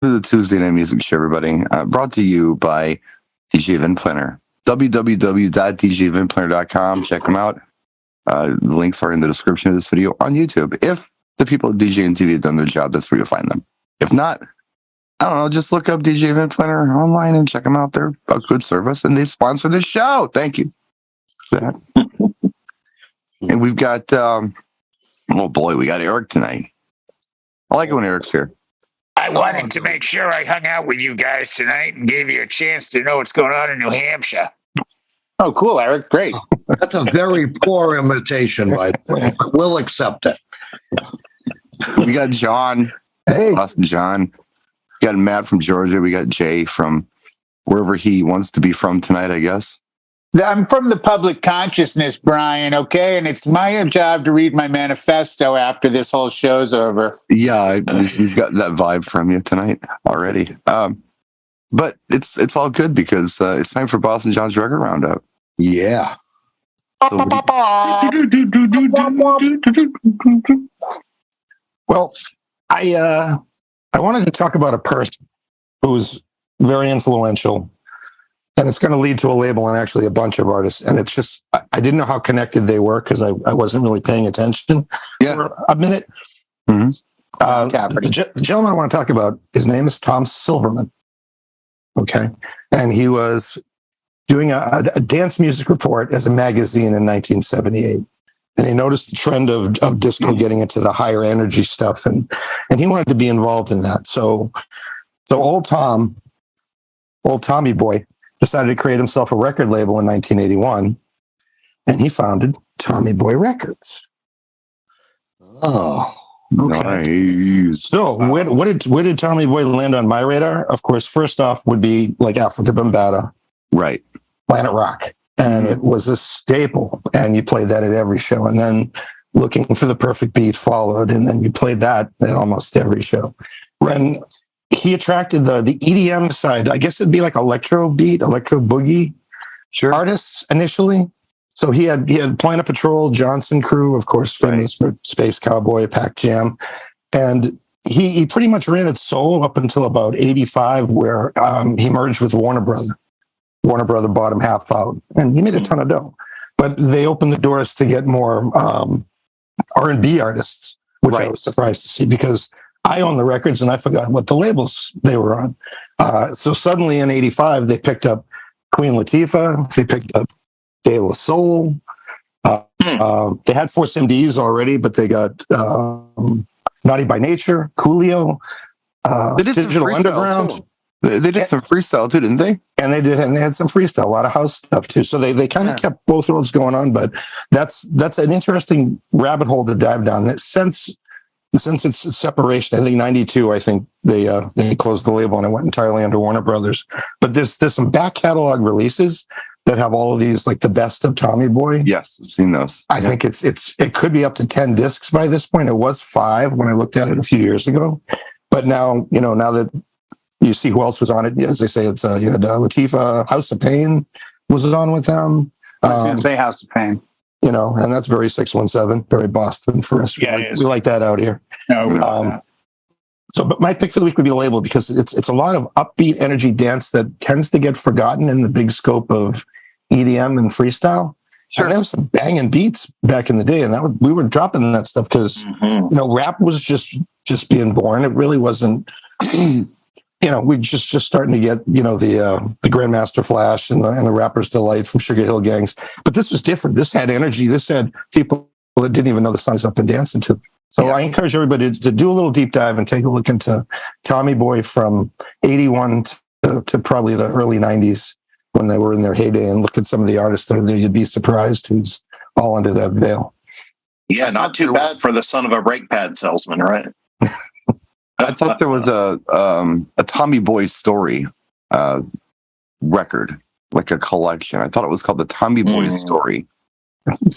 To the Tuesday Night Music Show, everybody. Brought to you by DJ Event Planner. www.djeventplanner.com. Check them out. The links are in the description of this video on YouTube. If the people at DJNTV have done their job, that's where you'll find them. If not, I don't know, just look up DJ Event Planner online and check them out. They're a good service, and they sponsor this show. Thank you for that. And we've got, oh boy, we got Eric tonight. I like it when Eric's here. I wanted to make sure I hung out with you guys tonight and gave you a chance to know what's going on in New Hampshire. Oh, cool, Eric. Great. That's a very poor imitation, by the way. We'll accept it. We got John. Hey. Austin John. We got Matt from Georgia. We got Jay from wherever he wants to be from tonight, I guess. I'm from the public consciousness, Brian, okay? And it's my job to read my manifesto after this whole show's over. Yeah, we've got that vibe from you tonight already. But it's all good because it's time for Boston John's Record Roundup. Yeah. So Well, I wanted to talk about a person who's very influential, and it's going to lead to a label and actually a bunch of artists. And it's just, I didn't know how connected they were because I wasn't really paying attention for a minute. Mm-hmm. The gentleman I want to talk about, his name is Tom Silverman. Okay. And he was doing a dance music report as a magazine in 1978. And he noticed the trend of disco getting into the higher energy stuff. And he wanted to be involved in that. So old Tommy Boy, decided to create himself a record label in 1981. And he founded Tommy Boy Records. Oh, okay. Nice. So where did Tommy Boy land on my radar? Of course, first off would be like Africa Bambaataa. Right. Planet Rock. And it was a staple. And you played that at every show. And then Looking for the Perfect Beat followed. And then you played that at almost every show. When he attracted the EDM side, I guess it'd be like electro boogie artists initially. So he had Planet Patrol, Johnson Crew, of course, famous for Space Cowboy, Pac Jam. And he pretty much ran it solo up until about 85, where he merged with Warner Brother. Warner Brother bought him half out, and he made a ton of dough. But they opened the doors to get more R&B artists, which I was surprised to see because I own the records and I forgot what the labels they were on. So suddenly in 85, they picked up Queen Latifah, they picked up De La Soul. They had Force MDs already, but they got Naughty by Nature, Coolio, Digital Underground. Too. They did some freestyle too, didn't they? And they had some freestyle, a lot of house stuff too. So they kind of kept both worlds going on, but that's an interesting rabbit hole to dive down. Since its separation, I think 92, I think they closed the label and it went entirely under Warner Brothers. But there's some back catalog releases that have all of these, like the best of Tommy Boy. Yes, I've seen those. I think it could be up to 10 discs by this point. It was 5 when I looked at it a few years ago. But now that you see who else was on it, as they say, it's you had Latifah, House of Pain was on with them. I was going to say House of Pain. And that's very 617, very Boston for us. Yeah, we like that out here. No, but my pick for the week would be the label because it's a lot of upbeat energy dance that tends to get forgotten in the big scope of EDM and freestyle. Sure. And there was some banging beats back in the day, and we were dropping that stuff because rap was just being born. It really wasn't. We just starting to get the Grandmaster Flash and the Rapper's Delight from Sugar Hill Gangs. But this was different. This had energy. This had people that didn't even know the songs up and dancing to. So I encourage everybody to do a little deep dive and take a look into Tommy Boy from 81 to probably the early 90s when they were in their heyday, and look at some of the artists that are there. You'd be surprised who's all under that veil. Yeah, not too bad for the son of a brake pad salesman, right? I thought there was a Tommy Boy Story record, like a collection. I thought it was called the Tommy Boy Story.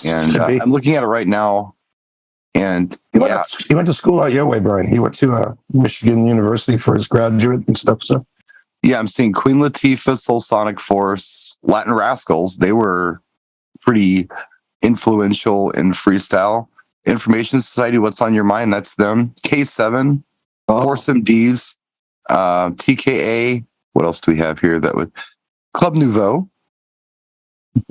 And I'm looking at it right now. And he went to school out your way, Brian. He went to Michigan University for his graduate and stuff. So yeah, I'm seeing Queen Latifah, Soul Sonic Force, Latin Rascals. They were pretty influential in freestyle. Information Society, What's on Your Mind? That's them. K7, Force MDs, TKA. What else do we have here? That would Club Nouveau.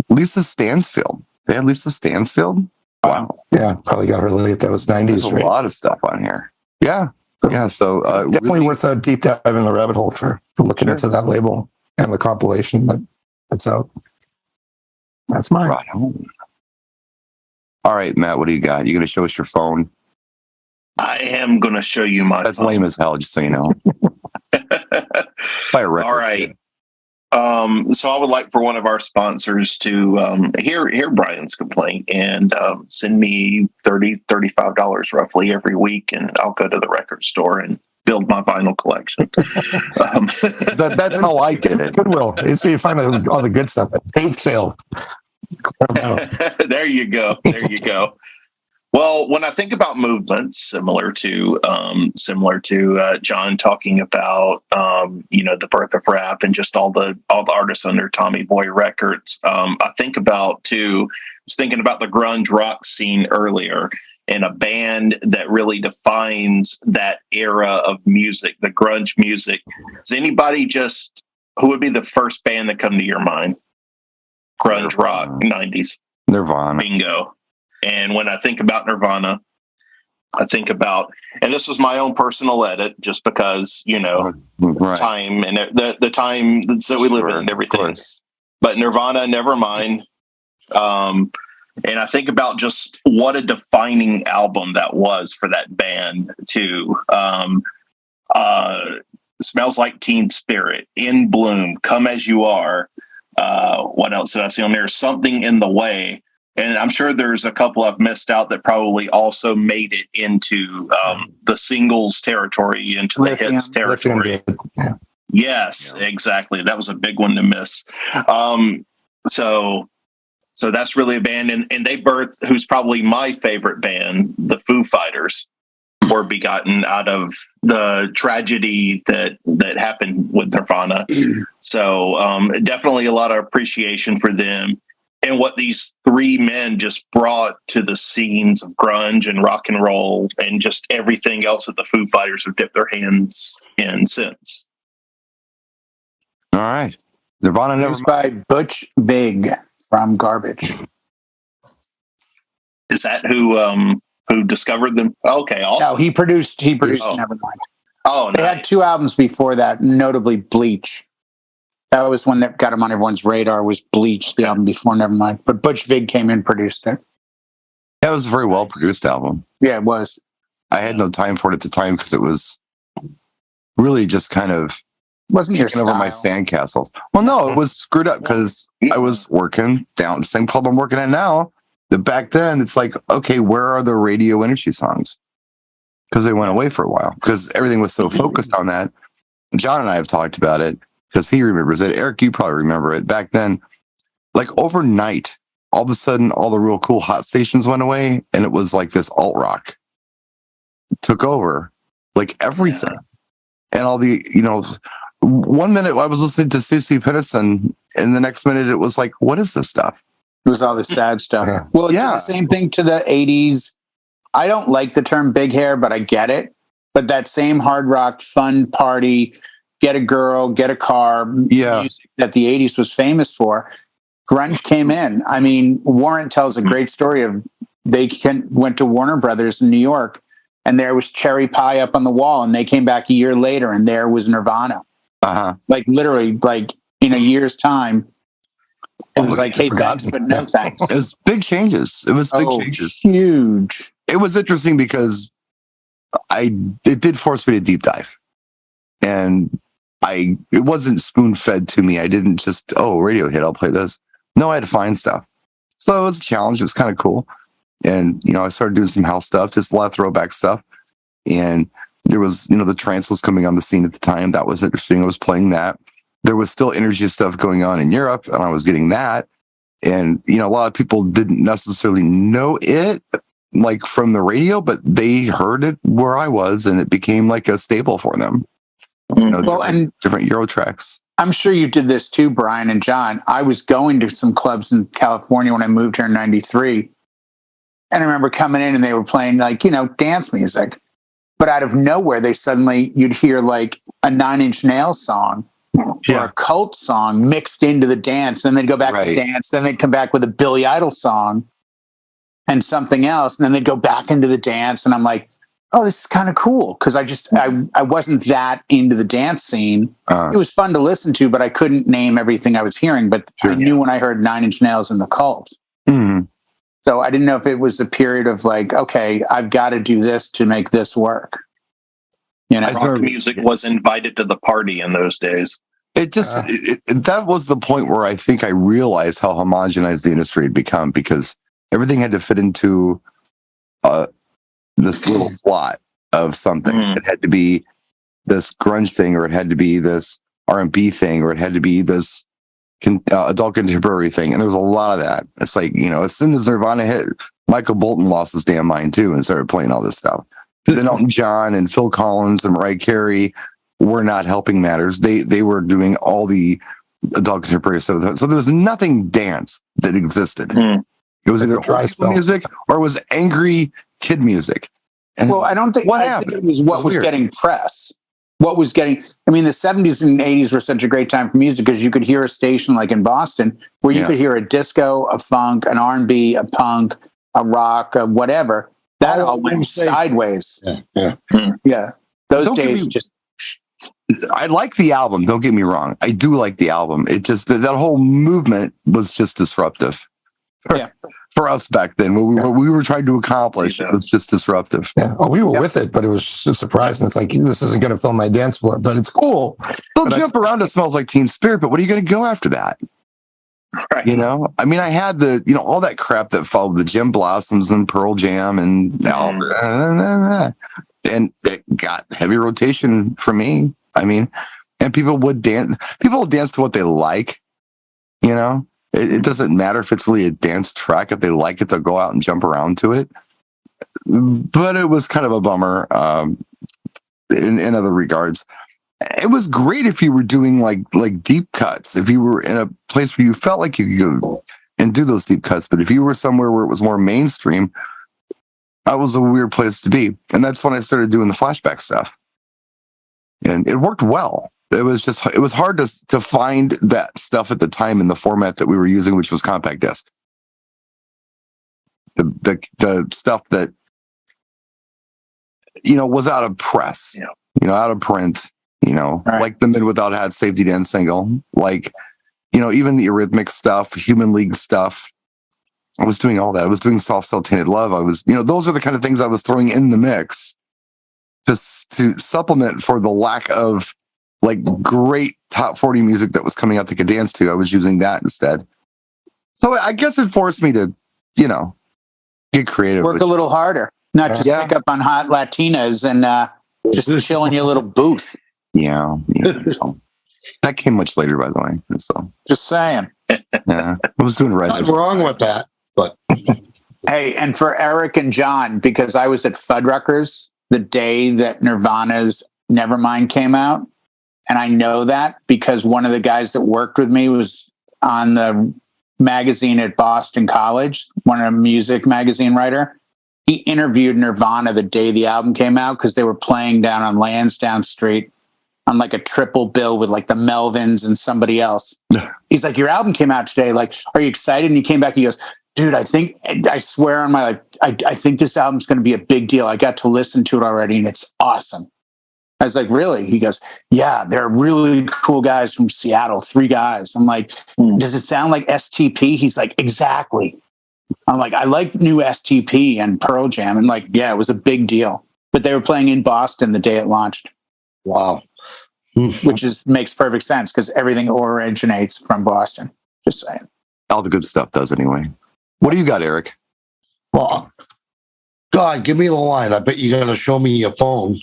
Lisa Stansfield. They had Lisa Stansfield. Wow. Yeah, probably got her late. That was 90s. There's a lot of stuff on here. Yeah. Yeah. So definitely really, worth a deep dive in the rabbit hole for looking into that label and the compilation that's out. That's mine. right on. All right, Matt, what do you got? You going to show us your phone? I am going to show you my That's phone. lame as hell, just so you know. By a record. All right. So I would like for one of our sponsors to hear Brian's complaint and send me $35 roughly every week, and I'll go to the record store and build my vinyl collection. That's how I did it. Goodwill. It's where you find all the good stuff. Tape sale. There you go. There you go. Well, when I think about movements similar to John talking about the birth of rap and just all the artists under Tommy Boy Records, I was thinking about the grunge rock scene earlier, and a band that really defines that era of music, the grunge music. Is anybody who would be the first band that come to your mind? Grunge rock 90s. Nirvana. Bingo. And when I think about Nirvana, I think about, and this was my own personal edit, just because, right. time and the time that we live in and everything. But Nirvana, Nevermind. And I think about just what a defining album that was for that band too. Smells Like Teen Spirit, In Bloom, Come As You Are. What else did I see on there? Something in the Way. And I'm sure there's a couple I've missed out that probably also made it into the singles territory, into the hits territory. Yeah. Yes, exactly. That was a big one to miss. So that's really a band. And they birthed, who's probably my favorite band, the Foo Fighters, were begotten out of the tragedy that happened with Nirvana. So definitely a lot of appreciation for them. And what these three men just brought to the scenes of grunge and rock and roll and just everything else that the Foo Fighters have dipped their hands in since. All right. Nirvana Produced by Butch Vig from Garbage. Is that who discovered them? Okay, awesome. No, he produced Nevermind. Oh, They had two albums before that, notably Bleach. That was one that got him on everyone's radar, was Bleach, the album before Nevermind. But Butch Vig came in and produced it. That was a very well produced album. Yeah, it was. I had no time for it at the time because it was really just kind of Wasn't your over my sandcastles. Well, no, it was screwed up because I was working down the same club I'm working at now. Back then, it's like, okay, where are the radio energy songs? Because they went away for a while because everything was so focused on that. John and I have talked about it because he remembers it. Eric, you probably remember it. Back then, like overnight, all of a sudden, all the real cool hot stations went away, and it was like this alt rock took over, like everything. And all the, 1 minute I was listening to CeCe Peniston, and the next minute it was like, what is this stuff? It was all the sad stuff. Yeah. Well, it's the same thing to the 80s. I don't like the term big hair, but I get it. But that same hard rock, fun party, get a girl, get a car, music that the 80s was famous for, grunge came in. I mean, Warrant tells a great story of went to Warner Brothers in New York, and there was Cherry Pie up on the wall, and they came back a year later, and there was Nirvana. Like literally, like in a year's time. It was like, hey, thanks, but no thanks. It was big changes. It was big changes. Huge. It was interesting because it did force me to deep dive. And it wasn't spoon fed to me. I didn't just, radio hit, I'll play this. No, I had to find stuff. So it was a challenge. It was kind of cool. And, I started doing some house stuff, just a lot of throwback stuff. And there was, the trance was coming on the scene at the time. That was interesting. I was playing that. There was still energy stuff going on in Europe, and I was getting that. And, a lot of people didn't necessarily know it, like from the radio, but they heard it where I was, and it became like a staple for them. Different Euro tracks. I'm sure you did this too, Brian and John. I was going to some clubs in California when I moved here in 93. And I remember coming in and they were playing dance music. But out of nowhere, you'd hear like a Nine Inch Nails song or a Cult song mixed into the dance. Then they'd go back to dance. Then they'd come back with a Billy Idol song and something else. And then they'd go back into the dance. And I'm like, oh, this is kind of cool. Cause I wasn't that into the dance scene. It was fun to listen to, but I couldn't name everything I was hearing. But I knew when I heard Nine Inch Nails and the Cult. Mm-hmm. So I didn't know if it was a period of like, okay, I've got to do this to make this work. You know, rock music was invited to the party in those days. It just that was the point where I think I realized how homogenized the industry had become, because everything had to fit into this little slot of something. It had to be this grunge thing, or it had to be this R&B thing, or it had to be this adult contemporary thing. And there was a lot of that. It's like, you know, as soon as Nirvana hit, Michael Bolton lost his damn mind too and started playing all this stuff. Then Elton John and Phil Collins and Mariah Carey were not helping matters. They were doing all the adult contemporary stuff. So there was nothing dance that existed. It was either dry music or it was angry kid music. And well, I don't think, I think it was what was getting press. What was getting, I mean, the 70s and 80s were such a great time for music because you could hear a station like in Boston where you could hear a disco, a funk, an R&B, a punk, a rock, a whatever. That all went sideways. Yeah. Those days just... I like the album. Don't get me wrong. I do like the album. It just, that whole movement was just disruptive. For us back then, what we were trying to accomplish, it was just disruptive. Yeah. Oh, we were with it, but it was just surprising. It's like, this isn't going to fill my dance floor, but it's cool. They'll jump around. It smells like Teen Spirit, but what are you going to go after that? Right. You know, I mean, I had the, you know, all that crap that followed the Jim Blossoms and Pearl Jam and and it got heavy rotation for me. I mean, and people would dance. People will dance to what they like. You know, it doesn't matter if it's really a dance track. If they like it, they'll go out and jump around to it. But it was kind of a bummer in other regards. It was great if you were doing like deep cuts, if you were in a place where you felt like you could go and do those deep cuts. But if you were somewhere where it was more mainstream, that was a weird place to be. And that's when I started doing the flashback stuff. And it worked well. It was hard to find that stuff at the time in the format that we were using, which was compact disc. The stuff that, you know, was out of press, you know, out of print. You know, like the Mid Without Hat Safety Dance single, like, you know, even the Eurythmics stuff, Human League stuff. I was doing all that. I was doing Soft Cell Tainted Love. I was, you know, those are the kind of things I was throwing in the mix to supplement for the lack of like great top 40 music that was coming out that could dance to. I was using that instead. So I guess it forced me to, you know, get creative. Work a little harder, not just pick up on hot Latinas and just chill in your little booth. Yeah. So. That came much later, by the way. So just saying. Yeah, I was doing Nothing wrong with that, but hey, and for Eric and John, because I was at Fuddruckers the day that Nirvana's Nevermind came out, and I know that because one of the guys that worked with me was on the magazine at Boston College, one of the music magazine writer. He interviewed Nirvana the day the album came out because they were playing down on Lansdowne Street on like a triple bill with like the Melvins and somebody else. He's like, your album came out today. Like, are you excited? And he came back and he goes, dude, I swear on my life, I think this album's going to be a big deal. I got to listen to it already and it's awesome. I was like, really? He goes, yeah, they're really cool guys from Seattle, 3 guys. I'm like, does it sound like STP? He's like, exactly. I'm like, I like new STP and Pearl Jam. And like, yeah, it was a big deal. But they were playing in Boston the day it launched. Wow. Which makes perfect sense because everything originates from Boston. Just saying. All the good stuff does anyway. What do you got, Eric? Well, God, give me the line. I bet you're going to show me your phone.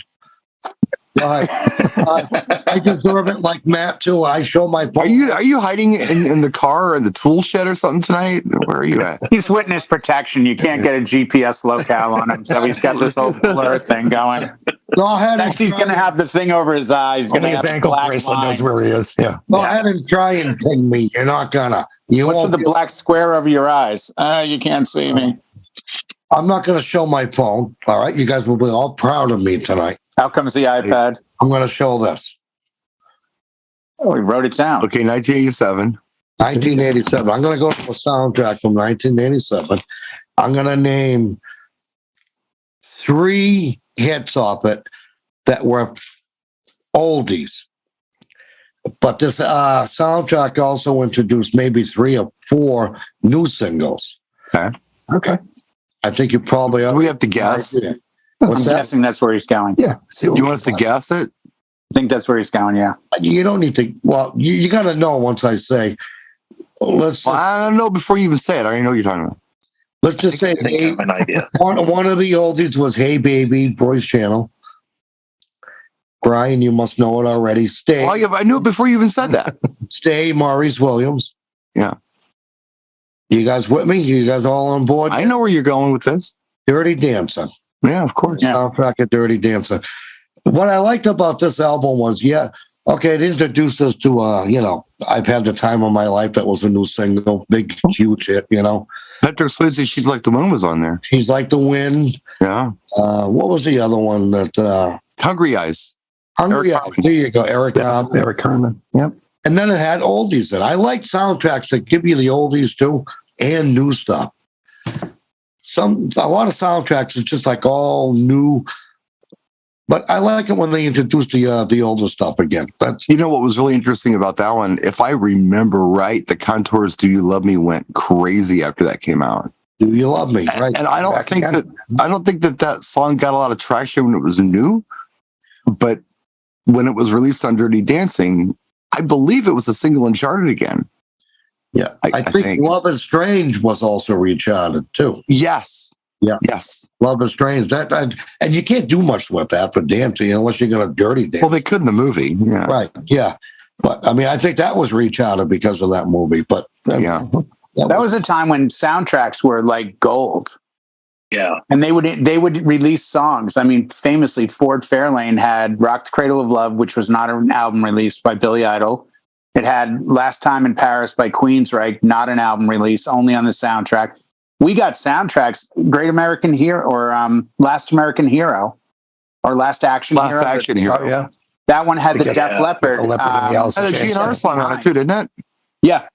I deserve it like Matt too. I show my phone. Are you hiding in the car or in the tool shed or something tonight? Where are you at? He's witness protection. You can't get a GPS locale on him, so he's got this whole blur thing going. Go ahead. Next, he's going to have the thing over his eyes. He's going to have his ankle bracelet knows where he is. Yeah. Go ahead and try and ping me. You're not gonna. What's with the black square over your eyes? You can't see me. I'm not going to show my phone. All right, you guys will be all proud of me tonight. Out comes the iPad. I'm going to show this. Oh, we wrote it down. Okay, 1987. 1987. I'm going to go to a soundtrack from 1987. I'm going to name 3 hits off it that were oldies. But this soundtrack also introduced maybe 3 or 4 new singles. Okay. I think you probably we have to guess. I'm guessing that's where he's going. Yeah. You want us to guess it? I think that's where he's going. Yeah. You don't need to. Well, you got to know once I say. I don't know before you even say it. I already know what you're talking about. Let's just say I think I have an idea. One of the oldies was "Hey Baby," Boys Channel. Brian, you must know it already. Stay. Oh, yeah, I knew it before you even said that. Stay, Maurice Williams. Yeah. You guys with me? You guys all on board? I know where you're going with this. Dirty Dancing. Yeah, of course. Soundtrack of Dirty Dancing. What I liked about this album was, it introduced us to, I've Had the Time of My Life. That was a new single, big, huge hit, Patrick Swayze, She's Like the Wind was on there. She's Like the Wind. Yeah. What was the other one that... Hungry Eyes. Hungry Eyes. There you go, Eric Carmen. Yep. And then it had oldies in. I like soundtracks that give you the oldies too and new stuff. A lot of soundtracks is just like all new, but I like it when they introduce the older stuff again. You know what was really interesting about that one? If I remember right, the Contours' "Do You Love Me" went crazy after that came out. Do You Love Me? Right. And I don't think that song got a lot of traction when it was new, but when it was released on Dirty Dancing, I believe it was a single and charted again. Yeah. I think Love is Strange was also recharted too. Yes. Yeah. Yes. Love is Strange. And you can't do much with that for dancing unless you're going to dirty dance. Well, they could in the movie. Yeah. Right. Yeah. But I mean, I think that was recharted because of that movie. But yeah. That was a time when soundtracks were like gold. Yeah. And they would release songs. I mean, famously, Ford Fairlane had Rock the Cradle of Love, which was not an album release by Billy Idol. It had Last Time in Paris by Queensryche, not an album release, only on the soundtrack. We got soundtracks, Great American Hero or Last American Hero or Last Action Hero. Last Action Hero. Oh, yeah. That one had the Def Leppard. The Leopard and the Alice in Had a Chains. GNR song on it too, didn't it? Yeah.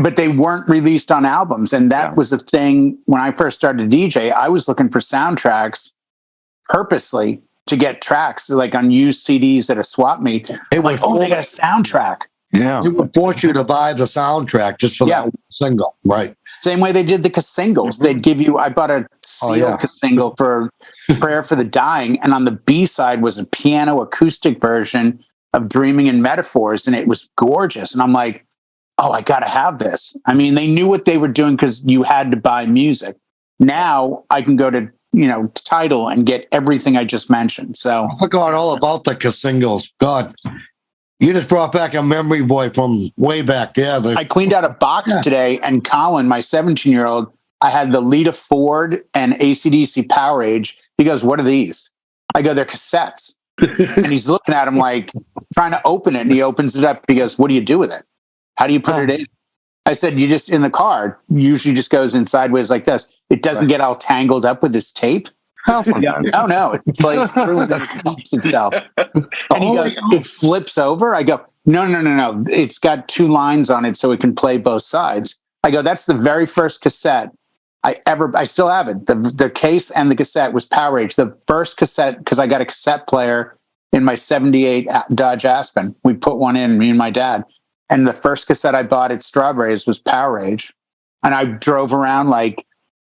But they weren't released on albums. And that was the thing when I first started to DJ, I was looking for soundtracks purposely to get tracks like on used CDs at a swap meet. They got a soundtrack. Yeah. It would force you to buy the soundtrack just for that single. Right. Same way they did the singles. They'd give you, I bought a Seal single for Prayer for the Dying. And on the B side was a piano acoustic version of Dreaming in Metaphors. And it was gorgeous. And I'm like, oh, I got to have this. I mean, they knew what they were doing because you had to buy music. Now I can go to, Tidal and get everything I just mentioned. So I forgot all about the singles. God, you just brought back a memory boy from way back there. I cleaned out a box today, and Colin, my 17-year-old, I had the Lita Ford and AC/DC Power Age. He goes, "What are these?" I go, "They're cassettes." And he's looking at them like trying to open it, and he opens it up. He goes, "What do you do with it? How do you put it in?" I said, "You just in the car, usually just goes in sideways like this. It doesn't get all tangled up with this tape." Oh, no, it plays through and it itself. And he goes, "It flips over." I go, No. It's got 2 lines on it so it can play both sides. I go, "That's the very first cassette I still have it. The case and the cassette was Power Age. The first cassette, because I got a cassette player in my 78 Dodge Aspen. We put one in, me and my dad. And the first cassette I bought at Strawberries was Power Age. And I drove around like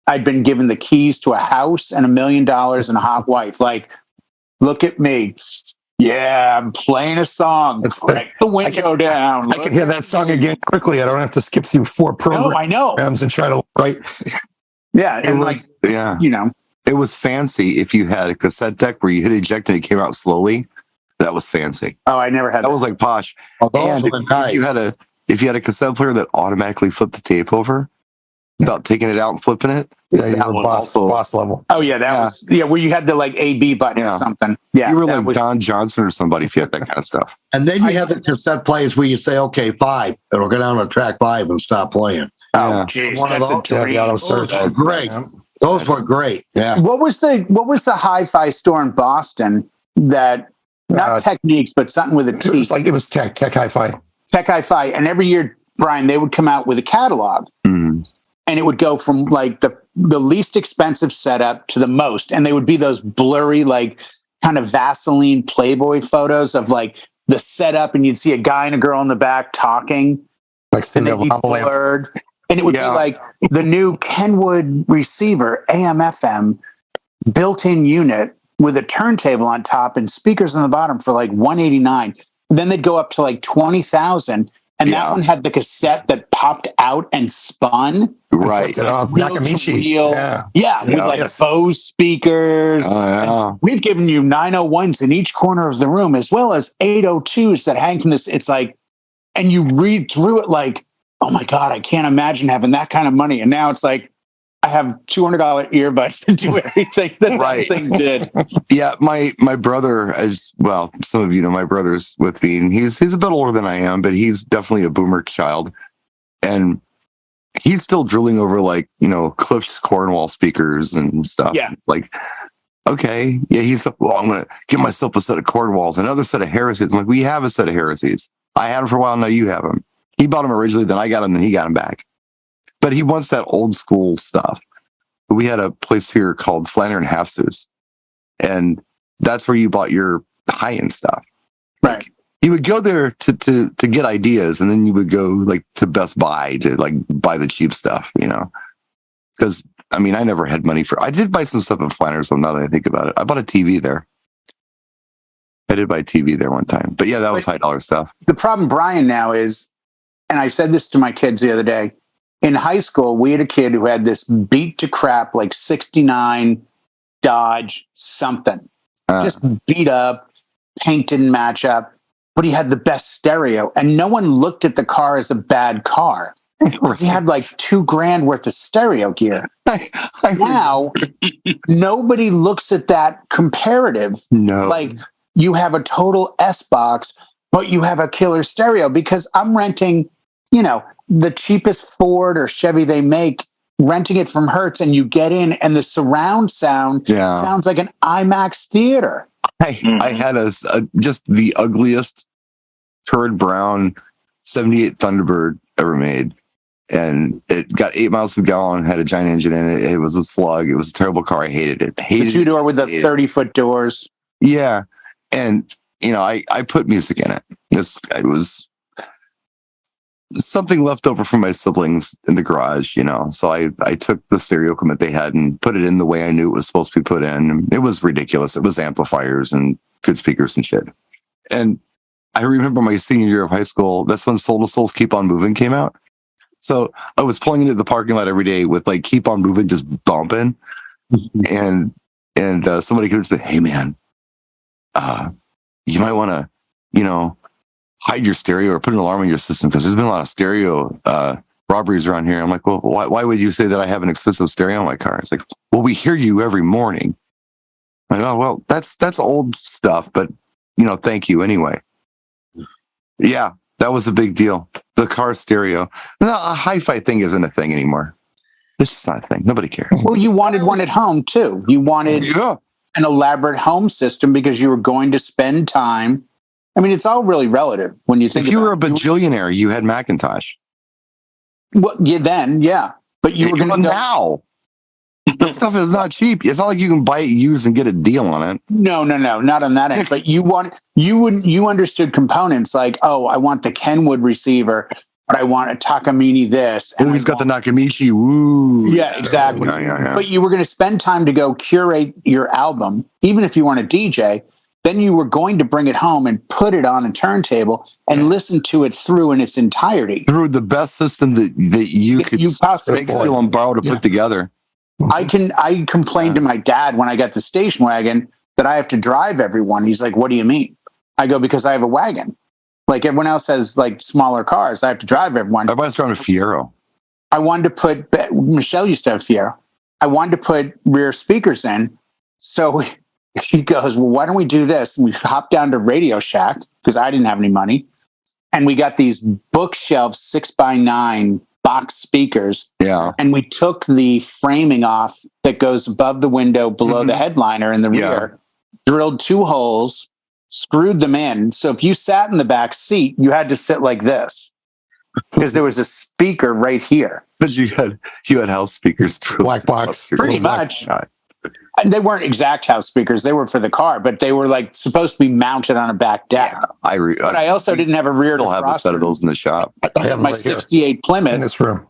I'd been given the keys to a house and $1 million and a hot wife. Like, look at me. Yeah, I'm playing a song. Crack the window down. I can hear that song again quickly. I don't have to skip through 4 programs. No, I know. And try to write. Yeah, and it was fancy if you had a cassette deck where you hit eject and it came out slowly. That was fancy. Oh, I never had that. That was like posh. And if you had a cassette player that automatically flipped the tape over without taking it out and flipping it, that was boss level. Oh yeah, that was where you had the like A/B button or something. Yeah, you were like Don Johnson or somebody if you had that kind of stuff. And then you have the cassette players where you say, "Okay, 5," it'll go down to track 5 and stop playing. Oh, geez, that's a dream. Those were great. Those were great. Yeah. What was the hi-fi store in Boston that not Techniques, but something with a T. It was Tech Hi-Fi. Tech Hi-Fi. And every year, Brian, they would come out with a catalog. Mm. And it would go from like the least expensive setup to the most. And they would be those blurry, like kind of Vaseline Playboy photos of like the setup. And you'd see a guy and a girl in the back talking. Like and they'd be blurred. And it would be like the new Kenwood receiver, AM FM, built-in unit with a turntable on top and speakers on the bottom for like $189. Then they'd go up to like $20,000. And that one had the cassette that popped out and spun. Right. Nakamichi. With like Bose speakers. We've given you 901s in each corner of the room, as well as 802s that hang from this. It's like, and you read through it like, oh my God, I can't imagine having that kind of money. And now it's like, I have $200 earbuds to do everything that thing did. Yeah, my brother, as well, some of you know my brother's with me, and he's a bit older than I am, but he's definitely a boomer child, and he's still drilling over like clipped Cornwall speakers and stuff. Yeah, like okay, yeah, he's I'm gonna get myself a set of Cornwalls, another set of Heresies. I'm like, we have a set of Heresies. I had them for a while. Now you have them. He bought them originally, then I got them, then he got them back. But he wants that old school stuff. We had a place here called Flannery and Halfsus, and that's where you bought your high-end stuff. Right. Like, you would go there to get ideas, and then you would go like to Best Buy to like buy the cheap stuff, Because I mean, I never had money I did buy some stuff at Flannery, so now that I think about it, I bought a TV there. I did buy a TV there one time, but yeah, that was $high stuff. The problem, Brian, now is, and I said this to my kids the other day. In high school, we had a kid who had this beat to crap, like 69 Dodge something. Just beat up, paint didn't match up, but he had the best stereo. And no one looked at the car as a bad car. He had like $2,000 worth of stereo gear. Now, nobody looks at that comparative. No. Like you have a total S box, but you have a killer stereo because I'm renting, the cheapest Ford or Chevy they make, renting it from Hertz, and you get in and the surround sound sounds like an IMAX theater. I had just the ugliest turd brown 78 Thunderbird ever made. And it got 8 miles to the gallon, had a giant engine in it. It was a slug. It was a terrible car. I hated it. The two-door with the 30-foot doors. Yeah. And, I put music in it. It was something left over from my siblings in the garage, So I took the stereo equipment they had and put it in the way I knew it was supposed to be put in. It was ridiculous. It was amplifiers and good speakers and shit. And I remember my senior year of high school, that's when Soul to Souls Keep On Moving came out. So I was pulling into the parking lot every day with like Keep On Moving just bumping. and somebody could say, hey man, you might want to, hide your stereo or put an alarm on your system because there's been a lot of stereo robberies around here. I'm like, well, why would you say that I have an expensive stereo in my car? It's like, well, we hear you every morning. I'm like, oh, well, that's old stuff, but thank you anyway. Yeah, that was a big deal. The car stereo. No, a hi-fi thing isn't a thing anymore. It's just not a thing. Nobody cares. Well, you wanted one at home too. You wanted an elaborate home system because you were going to spend time. I mean, it's all really relative when you think. If you were a bajillionaire, you had Macintosh. Well, but you were going to now. The stuff is not cheap. It's not like you can buy it used and get a deal on it. No, not on that end. But you understood components like, oh, I want the Kenwood receiver, but I want a Takamine this. And he's got the Nakamichi. Woo. Yeah, exactly. Yeah. But you were going to spend time to go curate your album, even if you want a DJ. Then you were going to bring it home and put it on a turntable and listen to it through in its entirety. Through the best system that you could possibly steal and borrow to put together. I complained to my dad when I got the station wagon that I have to drive everyone. He's like, what do you mean? I go, because I have a wagon. Like everyone else has like smaller cars. I have to drive everyone. Everybody's driving a Fiero. I wanted to put, Michelle used to have Fiero. I wanted to put rear speakers in. So he goes, well, why don't we do this? And we hopped down to Radio Shack because I didn't have any money. And we got these bookshelf 6x9 box speakers. Yeah. And we took the framing off that goes above the window below the headliner in the rear, drilled 2 holes, screwed them in. So if you sat in the back seat, you had to sit like this because there was a speaker right here. Because you had house speakers, Black box. Pretty much. And they weren't exact house speakers; they were for the car, but they were like supposed to be mounted on a back deck. Yeah, but I also didn't have a rear defroster. Still have a set of those in the shop. I have my right here 68 Plymouth in this room.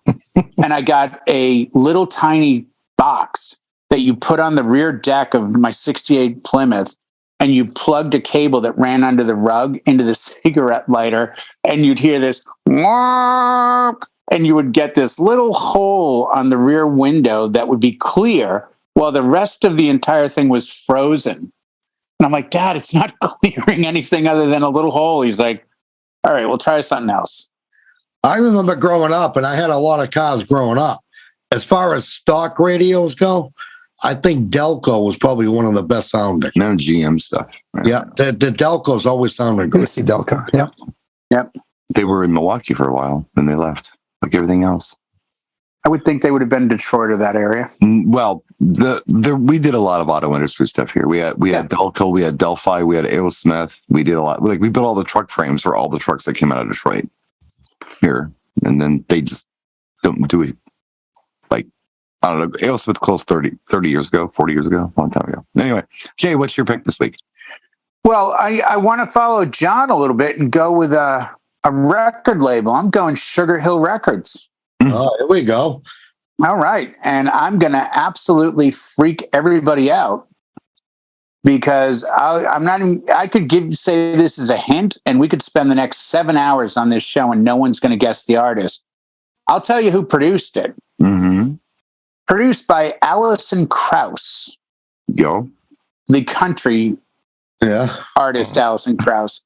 and I got a little tiny box that you put on the rear deck of my 68 Plymouth, and you plugged a cable that ran under the rug into the cigarette lighter, and you'd hear this, and you would get this little hole on the rear window that would be clear while the rest of the entire thing was frozen. And I'm like, Dad, it's not clearing anything other than a little hole. He's like, all right, we'll try something else. I remember growing up, and I had a lot of cars growing up. As far as stock radios go, I think Delco was probably one of the best sounding. No GM stuff. Right? Yeah, the Delcos always sounded good. AC Delco. Yeah. Yep. They were in Milwaukee for a while, then they left, like everything else. I would think they would have been Detroit or that area. Well, we did a lot of auto industry stuff here. We had Delco, we had Delphi, we had A.O. Smith. We did a lot. Like we built all the truck frames for all the trucks that came out of Detroit here, and then they just don't do it. Like I don't know. A.O. Smith closed 30 years ago, 40 years ago, a long time ago. Anyway, Jay, what's your pick this week? Well, I want to follow John a little bit and go with a record label. I'm going Sugar Hill Records. Oh, here we go. All right. And I'm going to absolutely freak everybody out because I could say this as a hint, and we could spend the next 7 hours on this show and no one's going to guess the artist. I'll tell you who produced it. Mm-hmm. Produced by Alison Krauss. Yo. The country artist, Alison Krauss.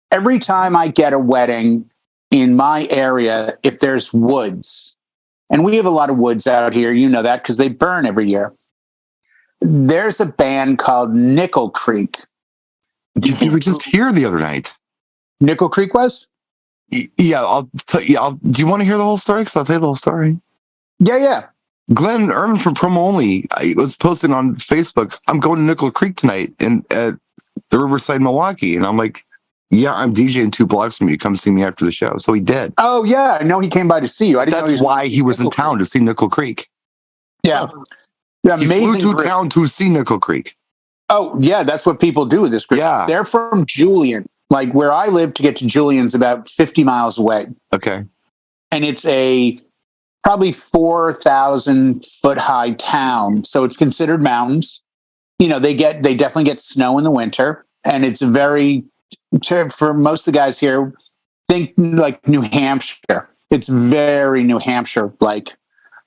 Every time I get a wedding in my area, if there's woods, and we have a lot of woods out here, you know that because they burn every year. There's a band called Nickel Creek. You were just here the other night. Nickel Creek was? Yeah, I'll tell you. Do you want to hear the whole story? Because I'll tell you the whole story. Yeah. Glenn Irvin from Promo Only, I was posting on Facebook, I'm going to Nickel Creek tonight at the Riverside, Milwaukee. And I'm like, yeah, I'm DJing 2 blocks from you. Come see me after the show. So he did. Oh, yeah. I know he came by to see you. I didn't know why he was in town to see Nickel Creek. Yeah. He flew to town to see Nickel Creek. Oh, yeah. That's what people do with this group. Yeah. They're from Julian. Like where I live to get to Julian's about 50 miles away. Okay. And it's a probably 4,000 foot high town. So it's considered mountains. You know, they definitely get snow in the winter. And it's for most of the guys here, think like New Hampshire. It's very New Hampshire, like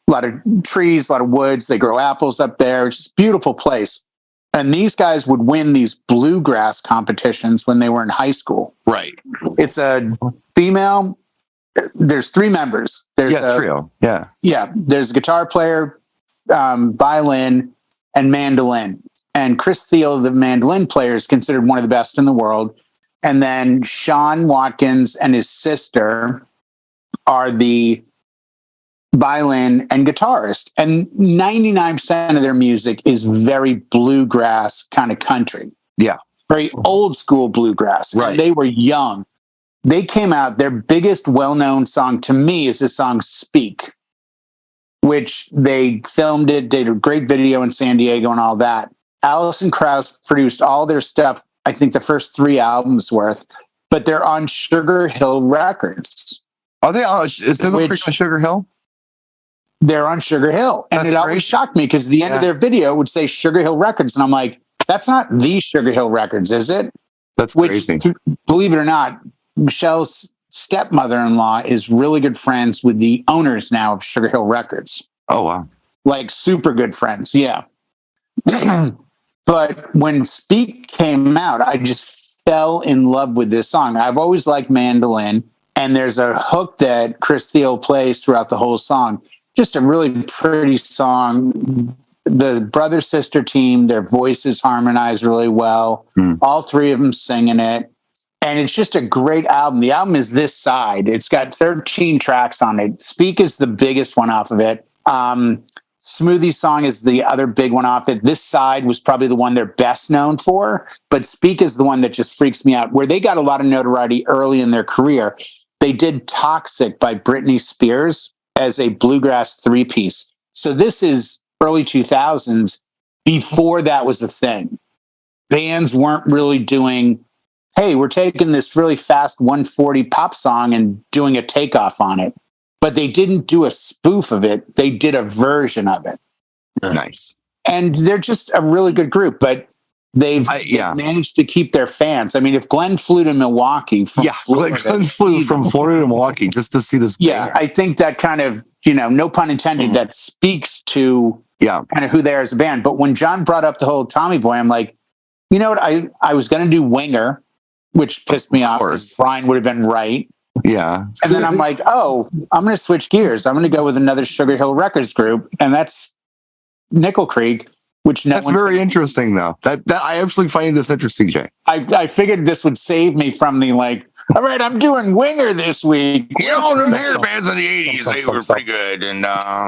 a lot of trees, a lot of woods. They grow apples up there. It's just a beautiful place. And these guys would win these bluegrass competitions when they were in high school. Right. It's a female. There's 3 members. There's a trio. Yeah. Yeah. There's a guitar player, violin, and mandolin. And Chris Thiel, the mandolin player, is considered one of the best in the world. And then Sean Watkins and his sister are the violin and guitarist. And 99% of their music is very bluegrass kind of country. Yeah. Very old school bluegrass. Right. And they were young. They came out, their biggest well-known song to me is the song Speak, which they filmed it, did a great video in San Diego and all that. Alison Krauss produced all their stuff, I think the first 3 albums worth, but they're on Sugar Hill Records. Are they on? Is Nickel Creek on Sugar Hill? They're on Sugar Hill. And it always shocked me because the end of their video would say Sugar Hill Records. And I'm like, that's not the Sugar Hill Records, is it? That's crazy. Believe it or not, Michelle's stepmother-in-law is really good friends with the owners now of Sugar Hill Records. Oh, wow. Like super good friends. Yeah. But when Speak came out, I just fell in love with this song. I've always liked mandolin, and there's a hook that Chris Thiel plays throughout the whole song. Just a really pretty song. The brother-sister team, their voices harmonize really well. All 3 of them singing it. And it's just a great album. The album is this side. It's got 13 tracks on it. Speak is the biggest one off of it. Smoothie Song is the other big one off it. This Side was probably the one they're best known for, but Speak is the one that just freaks me out, where they got a lot of notoriety early in their career. They did Toxic by Britney Spears as a bluegrass 3-piece. So this is early 2000s, before that was a thing. Bands weren't really doing, hey, we're taking this really fast 140 pop song and doing a takeoff on it. But they didn't do a spoof of it. They did a version of it. Nice. And they're just a really good group, but they've managed to keep their fans. I mean, if Glenn flew to Milwaukee from Florida, Glenn flew from Florida to Milwaukee just to see this. Yeah, I think that kind of, no pun intended, that speaks to kind of who they are as a band. But when John brought up the whole Tommy Boy, I'm like, you know what? I was going to do Winger, which pissed me off because Brian would have been right. Yeah. And then I'm like, I'm going to switch gears. I'm going to go with another Sugar Hill Records group. And that's Nickel Creek, which that's very interesting, though. That I absolutely find this interesting, Jay. I figured this would save me from the all right, I'm doing Winger this week. Them hair bands in the 80s, they were pretty good. And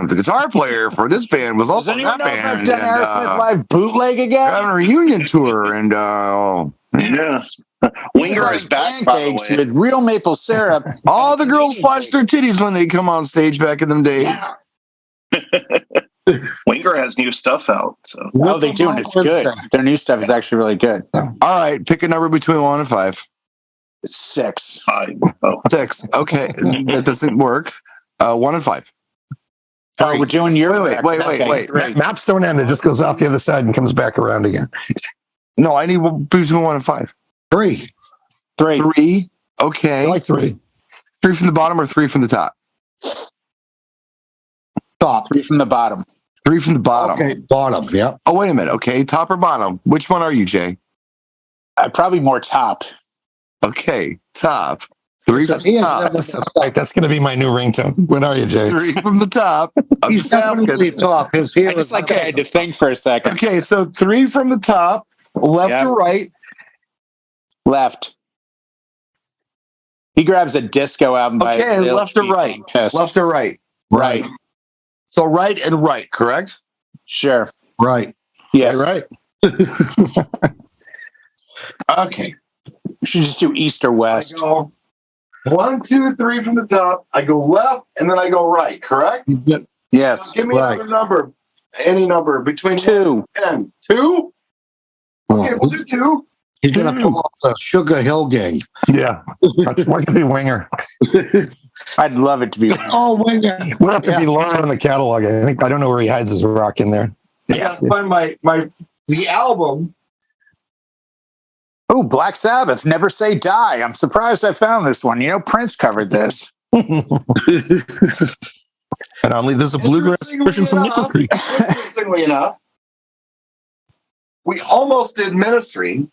the guitar player for this band was also Does anyone that know if band. I've done Aerosmith Live bootleg again? Having a reunion tour, and Yeah. Winger is back, by the way. With real maple syrup. all the girls flash their titties when they come on stage back in them days. Winger has new stuff out. So. Oh, they do, and it's good. Their new stuff is actually really good. All right, pick a number between 1 and 5. It's 6. 6. Okay, that doesn't work. 1 and 5. Oh, we're doing your wait. Maps don't end. It just goes off the other side and comes back around again. No, I need between 1 and 5. 3. 3. Okay. I like 3. 3 from the bottom or 3 from the top? Top. 3 from the bottom. 3 from the bottom. Okay, bottom. Yeah. Oh, wait a minute. Okay, top or bottom? Which one are you, Jay? Probably more top. Okay, top. 3 from the top. Right, that's going to be my new ringtone. When are you, Jay? 3 from the top. He's definitely top. His hair I just I had to think for a second. Okay, so 3 from the top, left to right. Left. He grabs a disco album by left or right? Left or right? Right. So right and right, correct? Sure. Right. Yes. Right. Okay. We should just do east or west. I go 1, 2, 3 from the top. I go left and then I go right, correct? Yes. Give me another number. Any number between 2 and 2. Okay, we'll do 2. He's going to pull off the Sugar Hill Gang. Yeah. That's going to be Winger. I'd love it to be. Winger. We'll have to be lower in the catalog. I don't know where he hides his rock in there. I gotta find the album. Oh, Black Sabbath, Never Say Die. I'm surprised I found this one. Prince covered this. And only there's a bluegrass version from Nickel Creek. Interestingly enough, we almost did Ministry.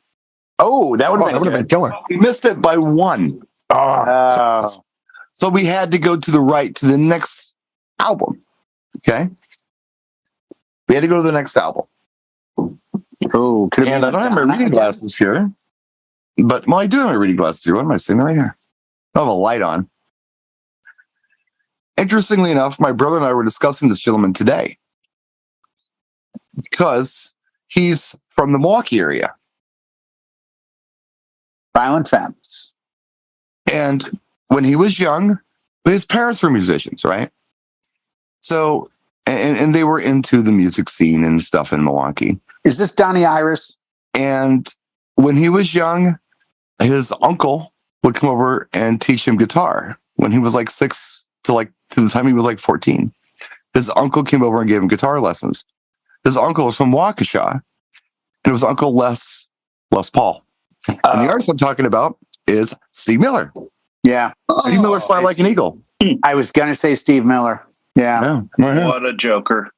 Oh, that would have been killer. We missed it by 1. So we had to go to the right to the next album. Okay. We had to go to the next album. Oh, and I don't have my reading glasses here. But, I do have my reading glasses here. What am I saying right here? I have a light on. Interestingly enough, my brother and I were discussing this gentleman today because he's from the Milwaukee area. Violent Femmes. And when he was young, his parents were musicians, right? So, and they were into the music scene and stuff in Milwaukee. Is this Donnie Iris? And when he was young, his uncle would come over and teach him guitar when he was like 6 to the time he was like 14. His uncle came over and gave him guitar lessons. His uncle was from Waukesha, and it was Uncle Les Paul. And the artist I'm talking about is Steve Miller. Yeah. Steve Miller, Fly Like an Eagle. I was going to say Steve Miller. Yeah. What a joker.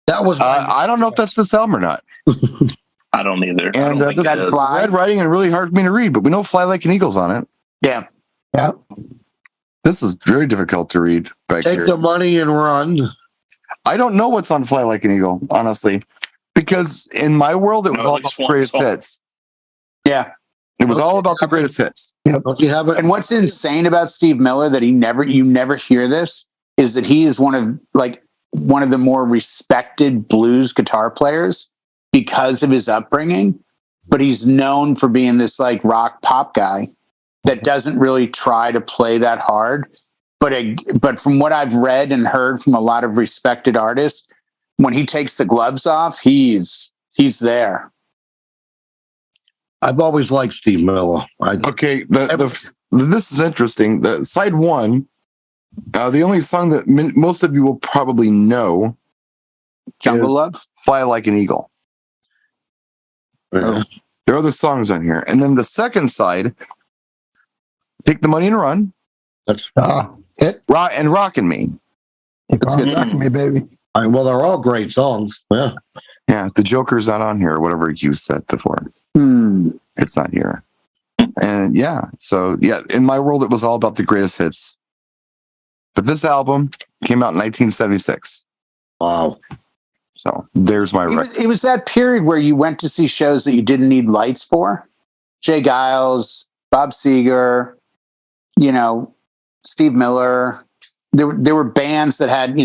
That was. I don't know if that's this album or not. I don't either. And that's red writing and really hard for me to read, but we know Fly Like an Eagle's on it. Yeah. Yeah. This is very difficult to read back here. Take the money and run. I don't know what's on Fly Like an Eagle, honestly, because in my world, it was all about the greatest hits. Yeah. It was all about the greatest hits. Yeah. Don't you have it? And what's insane about Steve Miller that you never hear this is that he is one of one of the more respected blues guitar players because of his upbringing, but he's known for being this like rock pop guy that doesn't really try to play that hard. But from what I've read and heard from a lot of respected artists, when he takes the gloves off, he's there. I've always liked Steve Miller. This is interesting. The side one, the only song that most of you will probably know, Jungle Love, "Fly Like an Eagle." Yeah. There are other songs on here, and then the second side, "Take the Money and Run." That's Hit. Rockin' Me. It's good. Rockin' Me, baby. well, they're all great songs. Yeah. Yeah, the Joker's not on here, or whatever you said before. It's not here. And in my world, it was all about the greatest hits. But this album came out in 1976. Wow. So there's my record. It was that period where you went to see shows that you didn't need lights for. Jay Giles, Bob Seger, Steve Miller. There were bands that had,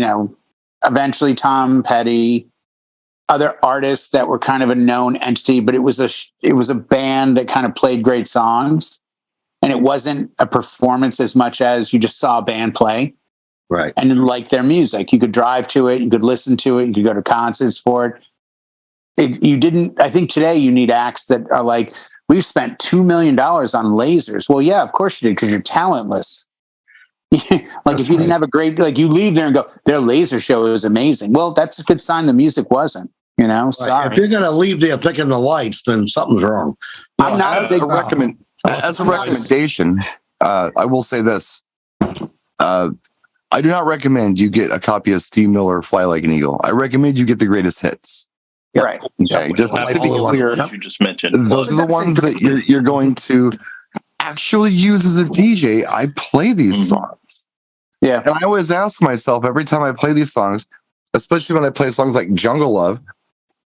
eventually Tom Petty, other artists that were kind of a known entity, but it was a band that kind of played great songs, and it wasn't a performance as much as you just saw a band play. Right. And like their music, you could drive to it, you could listen to it, you could go to concerts for it. I think today you need acts that are like, we've spent $2 million on lasers. Well, yeah, of course you did, because you're talentless. If you didn't have a great, you leave there and go, their laser show is amazing. Well, that's a good sign the music wasn't, Right. sorry. If you're going to leave there thinking the lights, then something's wrong. I'm not as a recommendation, I will say this. I do not recommend you get a copy of Steve Miller, "Fly Like an Eagle." I recommend you get the greatest hits. Right. Okay, just to be clear, you just mentioned. those are the ones that you're going to actually use as a DJ. I play these songs. Yeah. And I always ask myself every time I play these songs, especially when I play songs like "Jungle Love,"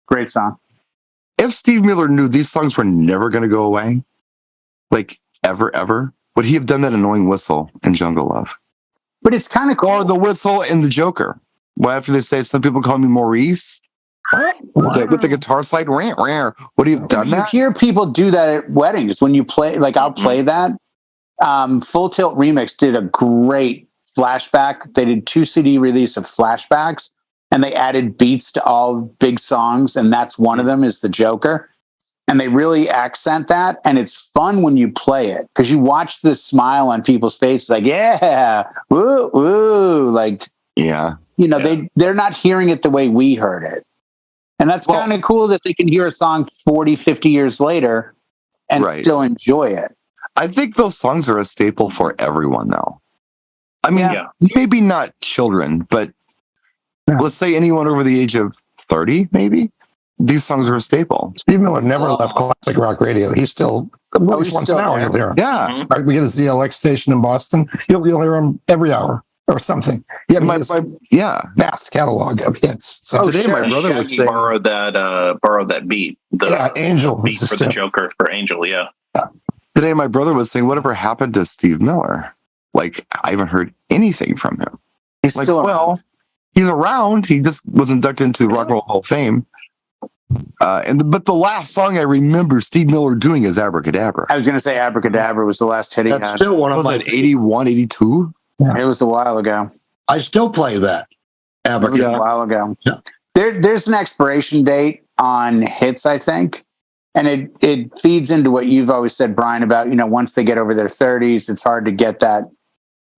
Great song. if Steve Miller knew these songs were never going to go away, like ever, would he have done that annoying whistle in "Jungle Love"? But it's kind of cool. Or the whistle in "The Joker"? Well, after they say, some people call me Maurice, with the guitar slide, rare. Would he have done that? You hear people do that at weddings when you play, I'll play that. Full Tilt Remix did a great flashback. They did 2 CD release of flashbacks, and they added beats to all big songs, and that's one of them is "The Joker." And they really accent that, and it's fun when you play it because you watch this smile on people's faces, like, yeah, woo, woo, they're not hearing it the way we heard it. And that's kind of cool that they can hear a song 40, 50 years later and still enjoy it. I think those songs are a staple for everyone, though. I mean, maybe not children, but let's say anyone over the age of 30, maybe. These songs are a staple. Steve Miller never left classic rock radio. He's still, at least once an hour, you'll hear him. Yeah. We get a ZLX station in Boston. You'll hear him every hour or something. Yeah, vast catalog of hits. So today my brother was saying, borrowed that beat. Angel beat for the Joker for Angel. Yeah. Today my brother was saying, whatever happened to Steve Miller? Like, I haven't heard anything from him. He's still around. Well, he's around. He just was inducted into the Rock and Roll Hall of Fame. But the last song I remember Steve Miller doing is "Abracadabra." I was going to say "Abracadabra" was the last hit he That's had. still one of my. 81, 82? Yeah. It was a while ago. I still play that. It was a while ago. Yeah. There's an expiration date on hits, I think. And it feeds into what you've always said, Brian, about, once they get over their 30s, it's hard to get that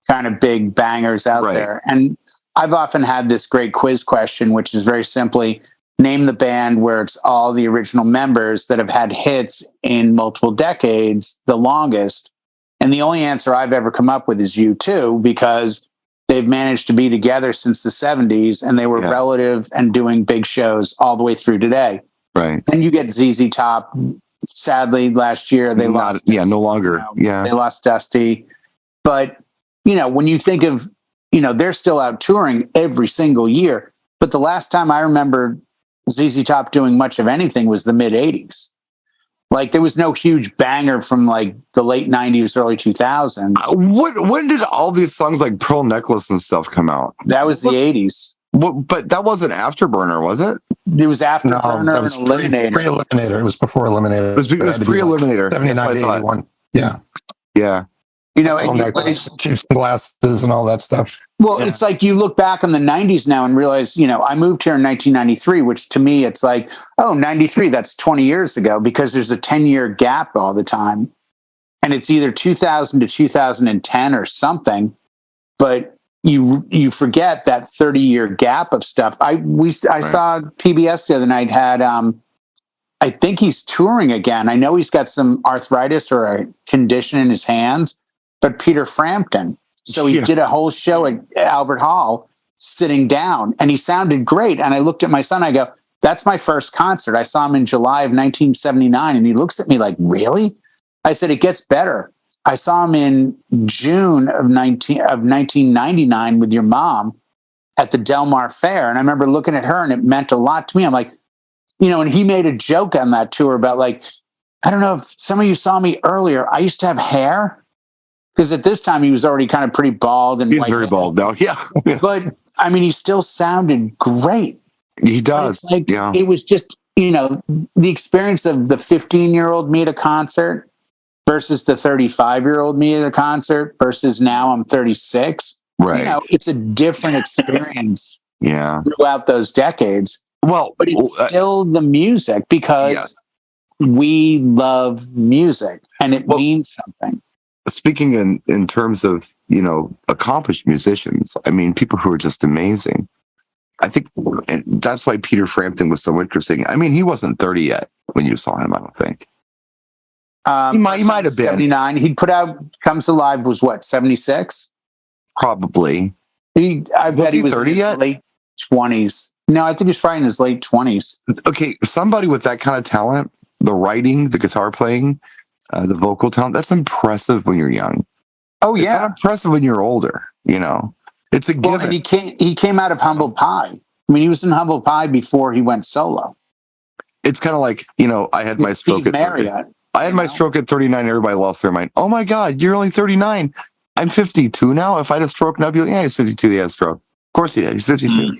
kind of big bangers out there. And I've often had this great quiz question, which is very simply, name the band where it's all the original members that have had hits in multiple decades, the longest. And the only answer I've ever come up with is U2, because they've managed to be together since the 70s, and they were relative and doing big shows all the way through today. Right. And you get ZZ Top. Sadly, last year they lost. Yeah, no longer. They lost Dusty. But, when you think of, they're still out touring every single year. But the last time I remember ZZ Top doing much of anything was the mid 80s. Like, there was no huge banger from the late 90s, early 2000s. When did all these songs like Pearl Necklace and stuff come out? That was the 80s. But that wasn't Afterburner, was it? It was after No, Burner that and was Eliminator. pre-Eliminator. It was before Eliminator. It was pre-Eliminator. 79 to 81. Yeah. Yeah. You know, All and necklace, cheap glasses and all that stuff. well, it's like you look back on the 90s now and realize, I moved here in 1993, which to me, it's like, 93, that's 20 years ago, because there's a 10-year gap all the time. And it's either 2000 to 2010 or something. But you forget that 30-year gap of stuff. I saw PBS the other night had, I think he's touring again. I know he's got some arthritis or a condition in his hands, but Peter Frampton. So he did a whole show at Albert Hall sitting down, and he sounded great. And I looked at my son, I go, that's my first concert. I saw him in July of 1979. And he looks at me like, really? I said, it gets better. I saw him in June of 1999 with your mom at the Del Mar Fair. And I remember looking at her, and it meant a lot to me. I'm like, and he made a joke on that tour about, like, I don't know if some of you saw me earlier. I used to have hair, because at this time he was already kind of pretty bald. And he's very bald now. Yeah. But I mean, he still sounded great. He does. It was just, the experience of the 15-year-old me at a concert versus the 35-year-old me at a concert versus now I'm 36. Right. It's a different experience. Throughout those decades. Well, but it's still the music, because we love music and it means something. Speaking in terms of, accomplished musicians, I mean, people who are just amazing. I think that's why Peter Frampton was so interesting. I mean, he wasn't 30 yet when you saw him, I don't think. He might have been 79. He'd put out Comes Alive was what, 76? Probably. I bet he was 30 in his yet? late 20s. No, I think he's probably in his late 20s. Okay, somebody with that kind of talent, the writing, the guitar playing, the vocal talent, that's impressive when you're young. Oh, It's yeah. not impressive when you're older, It's a given. Well, and he came out of Humble Pie. I mean, he was in Humble Pie before he went solo. It's kind of like, I had my stroke Steve at 30. Marriott. I had my stroke at 39. Everybody lost their mind. Oh my God, you're only 39. I'm 52 now. If I had a stroke now, I'd be like, yeah, he's 52. He had a stroke. Of course he did. He's 52. Mm-hmm.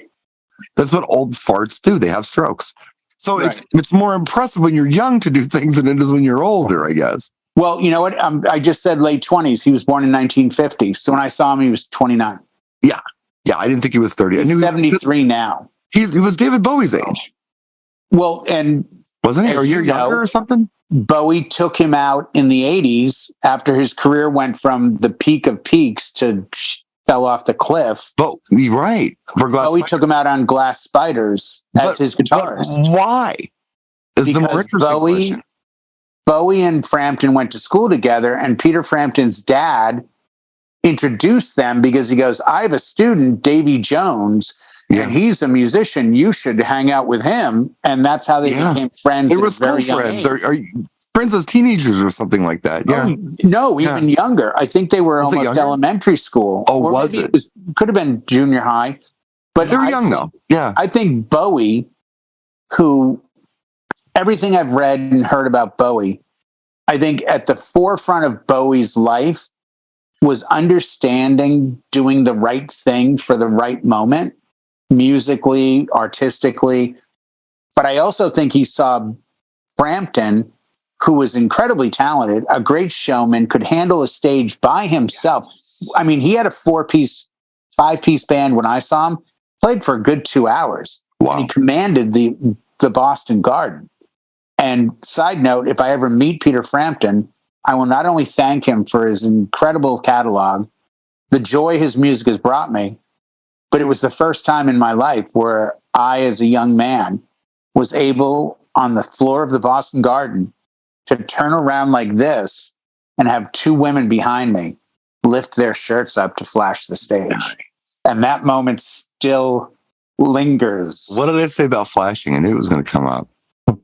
That's what old farts do. They have strokes. So it's more impressive when you're young to do things than it is when you're older, I guess. Well, you know what? I just said late 20s. He was born in 1950. So when I saw him, he was 29. Yeah. Yeah, I didn't think he was 30. I knew 73 now. He was David Bowie's age. Well, and wasn't he? Or a year younger or something? Bowie took him out in the 80s after his career went from the peak of peaks to fell off the cliff. But you're right. Bowie took him out on Glass Spiders as his guitarist. Why? Is the more interesting question. Bowie and Frampton went to school together, and Peter Frampton's dad introduced them because he goes, I have a student, Davy Jones, and he's a musician. You should hang out with him. And that's how they became friends. They were school friends. Are you friends as teenagers or something like that? Yeah. Oh, no, even younger. I think they were almost elementary school. Oh, or was it? Could have been junior high. But they were young, though. Yeah. I think Bowie, who everything I've read and heard about Bowie, I think at the forefront of Bowie's life was understanding doing the right thing for the right moment, musically, artistically. But I also think he saw Frampton, who was incredibly talented, a great showman, could handle a stage by himself. I mean, he had a 5-piece band when I saw him, played for a good 2 hours. Wow. And he commanded the Boston Garden. And side note, if I ever meet Peter Frampton, I will not only thank him for his incredible catalog, the joy his music has brought me, but it was the first time in my life where I, as a young man, was able, on the floor of the Boston Garden, to turn around like this and have 2 women behind me lift their shirts up to flash the stage. And that moment still lingers. What did I say about flashing? I knew it was going to come up.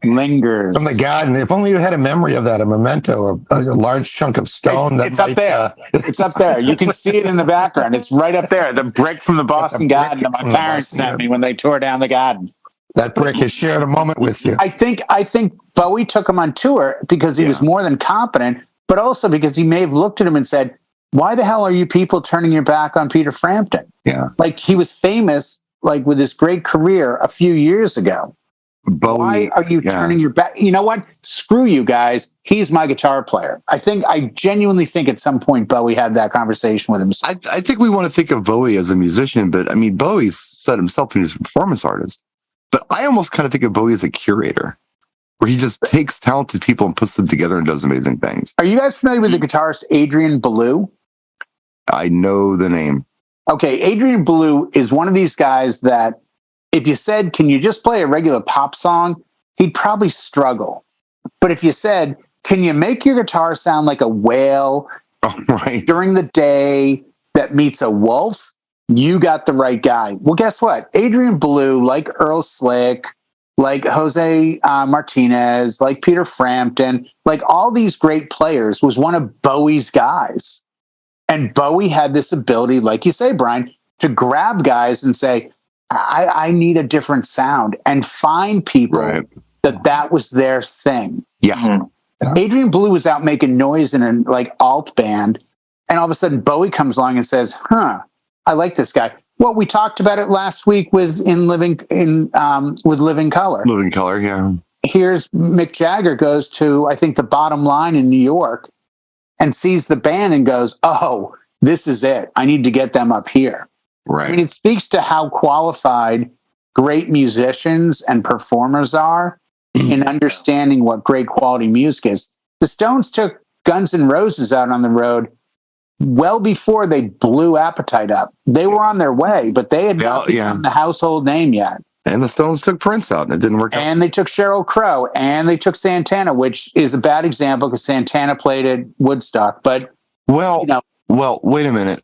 Lingers. From the garden. If only you had a memory of that, a memento, or a large chunk of stone. It's up there. It's up there. You can see it in the background. It's right up there. The brick from the Boston Garden that my parents sent me when they tore down the garden. That brick has shared a moment with you. I think Bowie took him on tour because he was more than competent, but also because he may have looked at him and said, why the hell are you people turning your back on Peter Frampton? Yeah. Like, he was famous like with this great career a few years ago. Bowie, Why are you turning your back? You know what? Screw you guys. He's my guitar player. I genuinely think at some point Bowie had that conversation with himself. I think we want to think of Bowie as a musician, but I mean, Bowie said himself he's a performance artist. But I almost kind of think of Bowie as a curator, where he just takes talented people and puts them together and does amazing things. Are you guys familiar with the guitarist Adrian Belew? I know the name. Okay, Adrian Belew is one of these guys that if you said, can you just play a regular pop song? He'd probably struggle. But if you said, can you make your guitar sound like a whale during the day that meets a wolf? You got the right guy. Well, guess what? Adrian Belew, like Earl Slick, like Jose Martinez, like Peter Frampton, like all these great players, was one of Bowie's guys. And Bowie had this ability, like you say, Brian, to grab guys and say, I need a different sound, and find people that was their thing. Yeah. Adrian Belew was out making noise in a like alt band, and all of a sudden Bowie comes along and says, I like this guy. Well, we talked about it last week with Living Color. Living Color, yeah. Here's Mick Jagger goes to, I think, the Bottom Line in New York and sees the band and goes, oh, this is it. I need to get them up here. Right. I mean, it speaks to how qualified great musicians and performers are in understanding what great quality music is. The Stones took Guns N' Roses out on the road well before they blew Appetite up. They were on their way, but they had not become the household name yet. And the Stones took Prince out, and it didn't work out. And they took Sheryl Crow, and they took Santana, which is a bad example because Santana played at Woodstock. But well, wait a minute.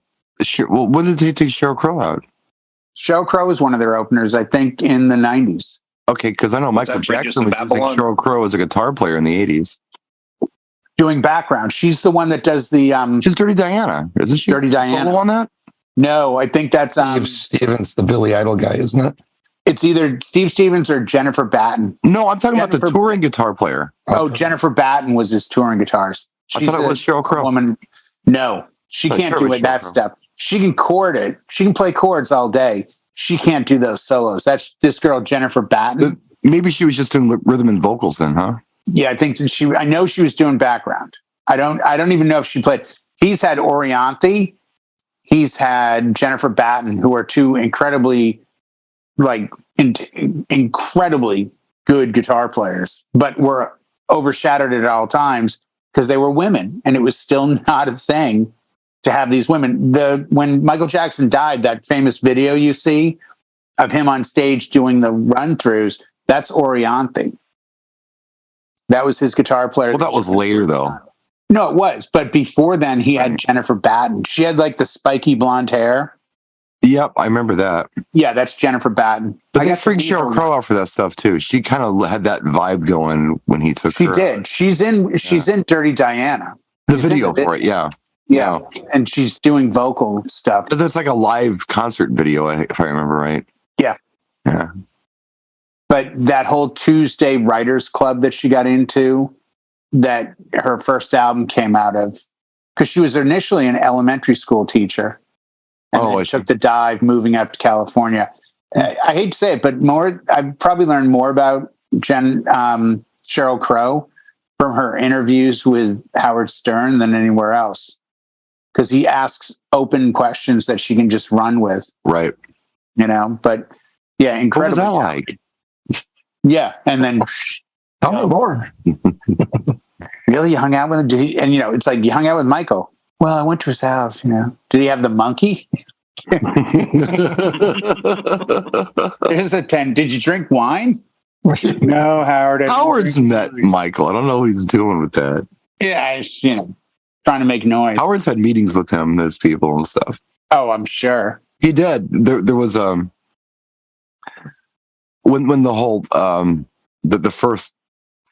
Well, when did they take Sheryl Crow out? Sheryl Crow was one of their openers, I think, in the 90s. Okay, because I know Michael Jackson was using Sheryl Crow as a guitar player in the 80s. Doing background. She's the one that does the... She's Dirty Diana, isn't she? Dirty Diana. Solo on that? No, I think that's... Steve Stevens, the Billy Idol guy, isn't it? It's either Steve Stevens or Jennifer Batten. No, I'm talking about the touring guitar player. Oh, Jennifer Batten was his touring guitarist. I thought it was Sheryl Crow. Woman. No, she can't do it. That stuff. She can chord it. She can play chords all day. She can't do those solos. That's this girl, Jennifer Batten. Maybe she was just doing rhythm and vocals then, huh? Yeah, I think that I know she was doing background. I don't even know if she played. He's had Orianthi. He's had Jennifer Batten, who are two incredibly, incredibly good guitar players, but were overshadowed at all times because they were women, and it was still not a thing to have these women. When Michael Jackson died, that famous video you see of him on stage doing the run-throughs, that's Orianthi. That was his guitar player. Well, that was later, though. No, it was. But before then, he had Jennifer Batten. She had like the spiky blonde hair. Yep, I remember that. Yeah, that's Jennifer Batten. But they freaked Sheryl Crow out for that stuff, too. She kind of had that vibe going when he took her. She did. She's in Dirty Diana. The video for it, yeah. Yeah, and she's doing vocal stuff. Because it's like a live concert video, if I remember right. Yeah. Yeah. But that whole Tuesday Writers Club that she got into, that her first album came out of, because she was initially an elementary school teacher. And then took the dive moving up to California. I hate to say it, but I've probably learned more about Sheryl Crow from her interviews with Howard Stern than anywhere else. Because he asks open questions that she can just run with. Right. But yeah, incredible. What was that like? Yeah. And then tell me more. Really? You hung out with him? And it's like you hung out with Michael. Well, I went to his house, Did he have the monkey? Here's the 10. Did you drink wine? No, Howard. Howard's met Michael. I don't know what he's doing with that. Yeah, trying to make noise. Howard's had meetings with him, those people and stuff. Oh, I'm sure. He did. There was when the whole the first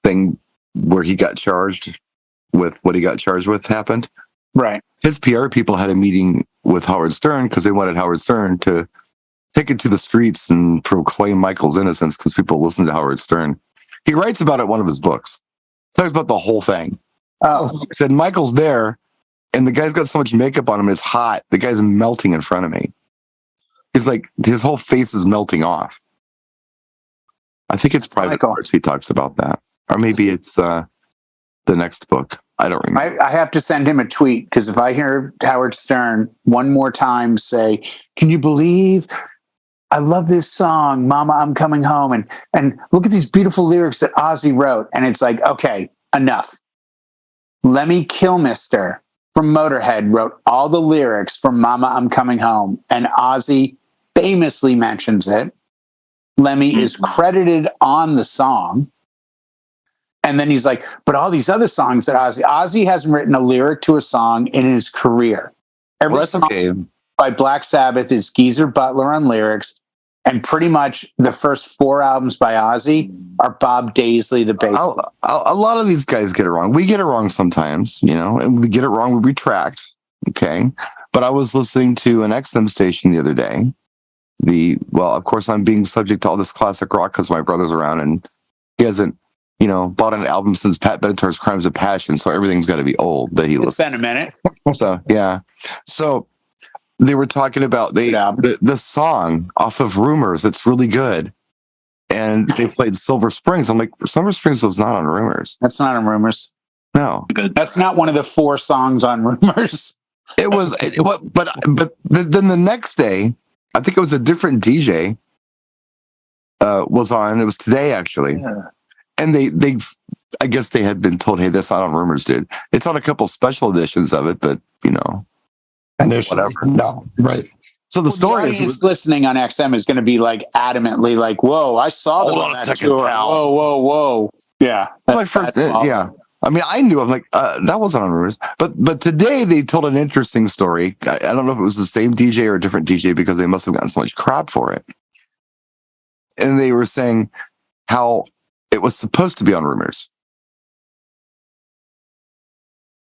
thing where he got charged with what he got charged with happened. Right. His PR people had a meeting with Howard Stern because they wanted Howard Stern to take it to the streets and proclaim Michael's innocence because people listen to Howard Stern. He writes about it in one of his books. Talks about the whole thing. Oh. He said, Michael's there, and the guy's got so much makeup on him, it's hot. The guy's melting in front of me. he's like, his whole face is melting off. I think it's Private Parts. He talks about that. Or maybe it's the next book. I don't remember. I have to send him a tweet because if I hear Howard Stern one more time say, "Can you believe I love this song, Mama, I'm Coming Home," and look at these beautiful lyrics that Ozzy wrote, and it's like, okay, enough. Lemmy Kilmister from Motorhead wrote all the lyrics for Mama, I'm Coming Home, and Ozzy famously mentions it. Lemmy is credited on the song. And then he's like, but all these other songs that Ozzy hasn't written a lyric to a song in his career. Every song by Black Sabbath is Geezer Butler on lyrics. And pretty much the first 4 albums by Ozzy are Bob Daisley, the bass. A lot of these guys get it wrong. We get it wrong sometimes, and we get it wrong, we retract. Okay. But I was listening to an XM station the other day. Of course, I'm being subject to all this classic rock because my brother's around and he hasn't, bought an album since Pat Benatar's Crimes of Passion, so everything's got to be old that he listens. It's been a minute. So, yeah. So they were talking about the song off of Rumors. It's really good. And they played Silver Springs. I'm like, Silver Springs was not on Rumors. That's not on Rumors. No. That's not one of the 4 songs on Rumors. It was, but then the next day, I think it was a different DJ was on. It was today, actually. Yeah. And they, I guess they had been told, hey, that's not on Rumors, dude. It's on a couple special editions of it, but, and there's whatever. No, right. So the story is listening on XM is going to be like adamantly like, whoa, I saw them on that tour. Whoa. Yeah. Yeah. I mean, I knew, I'm like, that wasn't on Rumors. But today they told an interesting story. I don't know if it was the same DJ or a different DJ because they must have gotten so much crap for it. And they were saying how it was supposed to be on Rumors.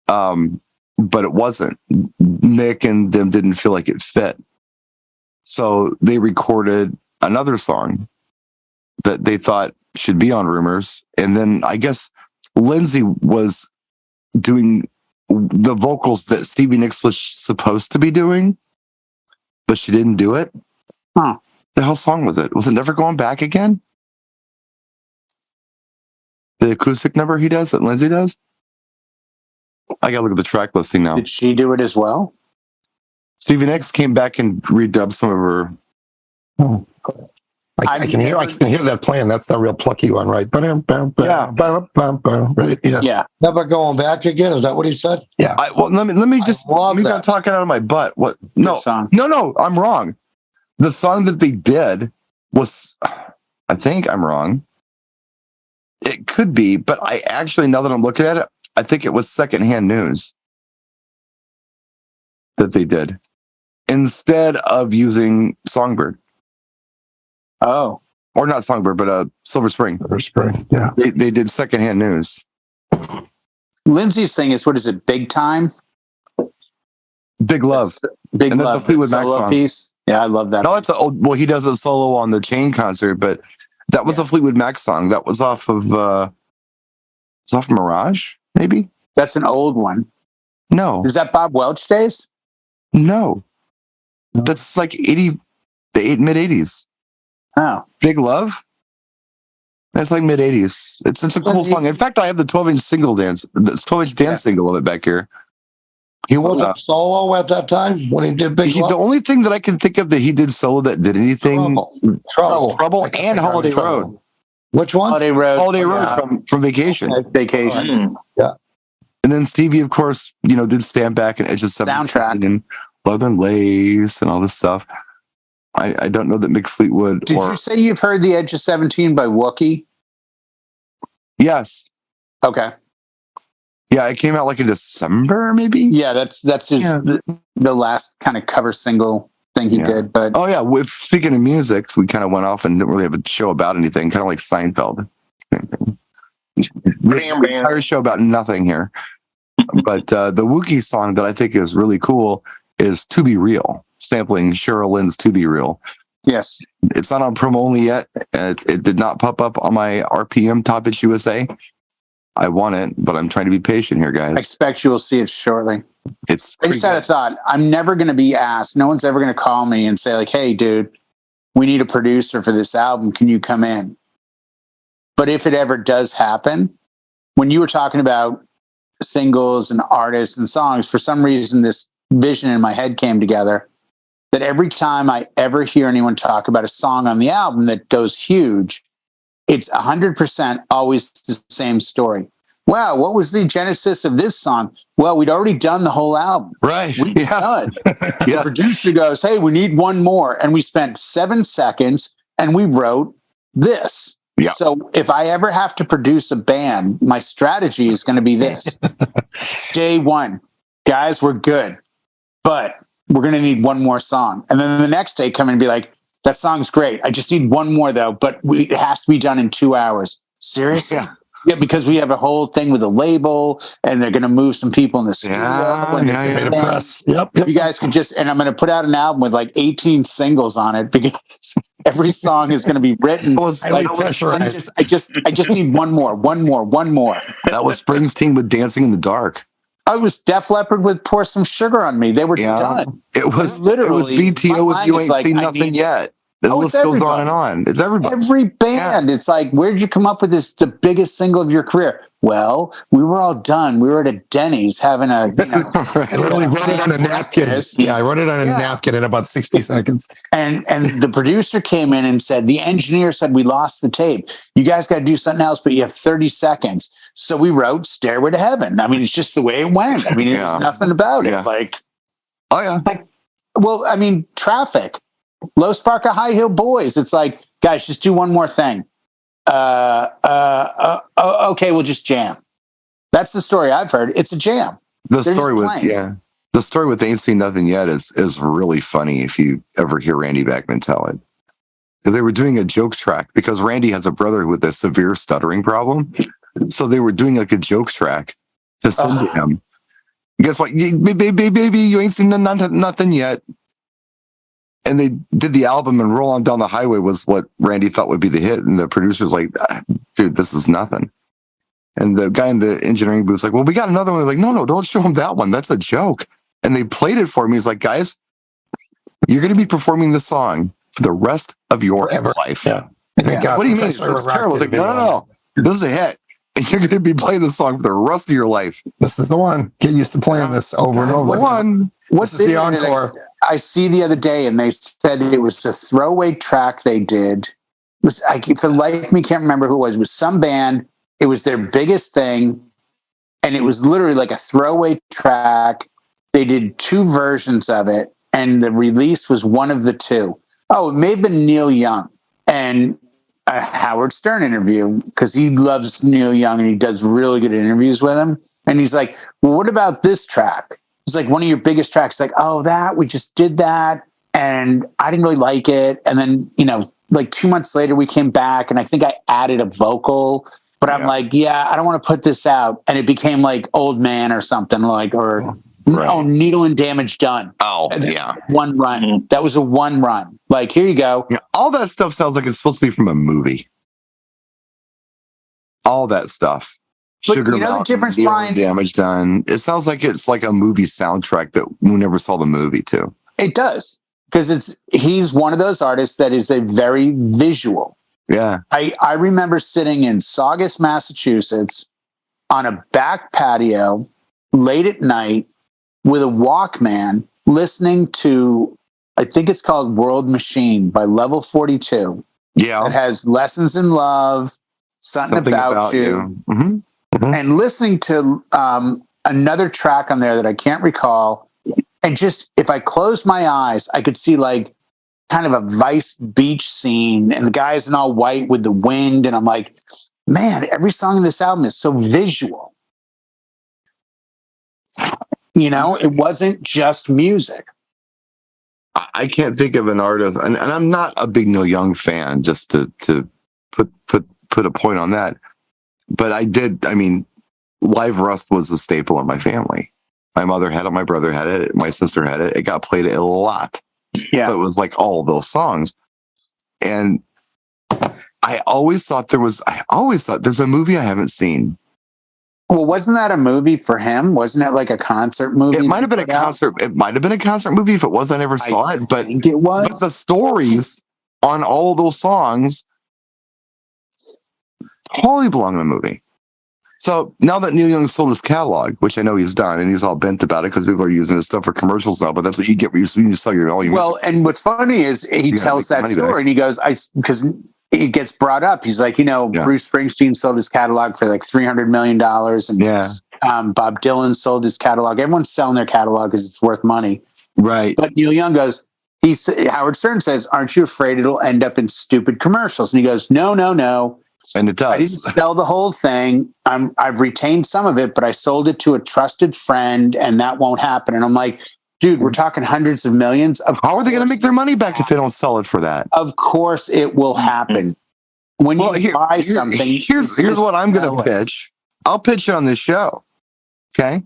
But it wasn't. Nick and them didn't feel like it fit. So they recorded another song that they thought should be on Rumors. And then I guess Lindsay was doing the vocals that Stevie Nicks was supposed to be doing, but she didn't do it. Huh. The hell song was it? Was it Never Going Back Again? The acoustic number he does that Lindsay does? I gotta look at the track listing now. Did she do it as well? Stevie Nicks came back and redubbed some of her. Oh. I can hear that playing. That's the real plucky one, right? Yeah. Yeah. Never Going Back Again. Is that what he said? Yeah. Let me just. I'm not talking out of my butt. What? No. No. I'm wrong. The song that they did was. I think I'm wrong. It could be, but I actually, now that I'm looking at it, I think it was Secondhand News that they did instead of using Songbird. Oh, or not Songbird, but Silver Spring. Silver Spring, yeah. They did Secondhand News. Lindsay's thing is, what is it? Big Time? Big Love. Big and Love. The Fleetwood Mac song. Piece. Yeah, I love that. No, it's he does a solo on the Chain concert, but that was a Fleetwood Mac song. That was off of Mirage, maybe? That's an old one. No. Is that Bob Welch days? No. That's like mid 80s. Oh. Big Love? That's like mid 80s. It's a cool song. In fact, I have the 12-inch single dance, the 12-inch dance single of it back here. He wasn't solo at that time when he did Big Love? The only thing that I can think of that he did solo that did anything, Trouble and Holiday Road. Which one? Holiday Road. Holiday Road from Vacation. Vacation. Yeah. And then Stevie, of course, did Stand Back and Edge of 17 Soundtrack. and Love and Lace and all this stuff. I don't know that Mick Fleetwood. Did you say you've heard The Edge of 17 by Wookie? Yes. Okay. Yeah, it came out like in December, maybe. Yeah, that's his the last kind of cover single thing he did. But speaking of music, we kind of went off and didn't really have a show about anything, kind of like Seinfeld. Entire show about nothing here. But the Wookiee song that I think is really cool is To Be Real, sampling Cheryl Lynn's To Be Real. Yes. It's not on promo only yet. It did not pop up on my RPM Top Hits USA. I want it, but I'm trying to be patient here, guys. I expect you will see it shortly. It's I just had a thought. I'm never going to be asked. No one's ever going to call me and say like, "Hey, dude, we need a producer for this album. Can you come in?" But if it ever does happen, when you were talking about singles and artists and songs, for some reason, this vision in my head came together that every time I ever hear anyone talk about a song on the album that goes huge, it's 100% always the same story. Wow, what was the genesis of this song? Well, we'd already done the whole album. Right. We'd done. The Yeah. producer goes, "Hey, we need one more." And we spent 7 seconds and we wrote this. Yeah. So if I ever have to produce a band, my strategy is going to be this. Day one, guys, we're good, but we're going to need one more song. And then the next day come in and be like, "That song's great. I just need one more though, but it has to be done in 2 hours." Seriously? Yeah. Yeah, because we have a whole thing with a label and they're going to move some people in the studio. And yeah, there's a yeah. thing. Press. Yep. You guys could just, and I'm going to put out an album with like 18 singles on it because every song is going to be written. Highly pressurized. I just need one more. That was Springsteen with Dancing in the Dark. I was Def Leppard with Pour Some Sugar on Me. They were Yeah. done. It was Literally, BTO my with mind You is Ain't like, Seen I Nothing need- Yet. The Oh, list it's goes on everybody. and on. It's everybody. Every band, it's like, where'd you come up with this? The biggest single of your career? Well, we were all done. We were at a Denny's having a, I literally wrote it on a napkin. breakfast. Yeah, I wrote it on a Yeah. napkin in about 60 seconds. And the producer came in and said, the engineer said, "We lost the tape. You guys got to do something else, but you have 30 seconds. So we wrote Stairway to Heaven. I mean, it's just the way it went. I mean, Yeah. there's nothing about it. Yeah. Like, Oh, yeah. well, I mean, Traffic, Low Spark of High Heel Boys. It's like, guys, just do one more thing. Okay, we'll just jam. That's the story I've heard. It's a jam. The They're story just with, playing. the story with Ain't Seen Nothing Yet is really funny if you ever hear Randy Bachman tell it. They were doing a joke track because Randy has a brother with a severe stuttering problem. So they were doing like a joke track to send to him. Guess what? Baby, you ain't seen nothing yet. And they did the album, and Roll On Down the Highway was what Randy thought would be the hit. And the producer's like, "Dude, this is nothing." And the guy in the engineering booth's like, "Well, we got another one." They're like, No, don't show him that one. That's a joke. And they played it for me. He's like, "Guys, you're going to be performing this song for the rest of your life." Yeah. Thank God. What do you mean? Professor That's Rock terrible. did Like, a big no. This is a hit. And you're going to be playing this song for the rest of your life. This is the one. Get used to playing this over and over. One. This is the encore. I see the other day, and they said it was a throwaway track they did. It was, I for the life of me can't remember who it was. It was some band. It was their biggest thing, and it was literally like a throwaway track. They did 2 versions of it, and the release was one of the 2. Oh, it may have been Neil Young and a Howard Stern interview because he loves Neil Young and he does really good interviews with him. And he's like, "Well, what about this track?" It's like one of your biggest tracks. Like, "Oh, that we just did that, and I didn't really like it." And then, like 2 months later, we came back, and I think I added a vocal. But I'm like, "Yeah, I don't want to put this out," and it became like Old Man or something Needle and Damage Done. Oh, And then yeah. one run. That was a one run. Like, here you go. Yeah. All that stuff sounds like it's supposed to be from a movie. All that stuff. But Sugar you know the Mountain, difference, Neil Brian? and Damage Done. It sounds like it's like a movie soundtrack that we never saw the movie to. It does, because he's one of those artists that is a very visual. Yeah. I remember sitting in Saugus, Massachusetts on a back patio late at night with a Walkman listening to, I think it's called World Machine by Level 42. Yeah. It has Lessons in Love, Something About You. Mm-hmm. And listening to another track on there that I can't recall. And just, if I closed my eyes, I could see like kind of a Vice Beach scene and the guys in all white with the wind. And I'm like, man, every song in this album is so visual. It wasn't just music. I can't think of an artist, and I'm not a big Neil Young fan, just to put a point on that. But Live Rust was a staple in my family. My mother had it, my brother had it, my sister had it. It got played a lot. Yeah. So it was like all those songs. And I always thought there's a movie I haven't seen Well, wasn't that a movie for him? Wasn't it like a concert movie? It might have been a concert. It might have been a concert movie. If it was, I never saw it. But think it was. But the stories on all of those songs totally belong in the movie. So now that Neil Young sold his catalog, which I know he's done, and he's all bent about it because people are using his stuff for commercials now. But that's what you get when you sell all your music. And what's funny is he tells that story, and he goes, because it gets brought up. He's like, Bruce Springsteen sold his catalog for like $300 million, and Bob Dylan sold his catalog. Everyone's selling their catalog because it's worth money, right? But Neil Young goes, Howard Stern says, "Aren't you afraid it'll end up in stupid commercials?" And he goes, No. And it does. I didn't sell the whole thing. I've retained some of it, but I sold it to a trusted friend, and that won't happen. And I'm like, dude, we're talking hundreds of millions. How are they going to make their money back if they don't sell it for that? Of course it will happen. When you buy something. Here's what I'm going to pitch. I'll pitch it on this show. Okay?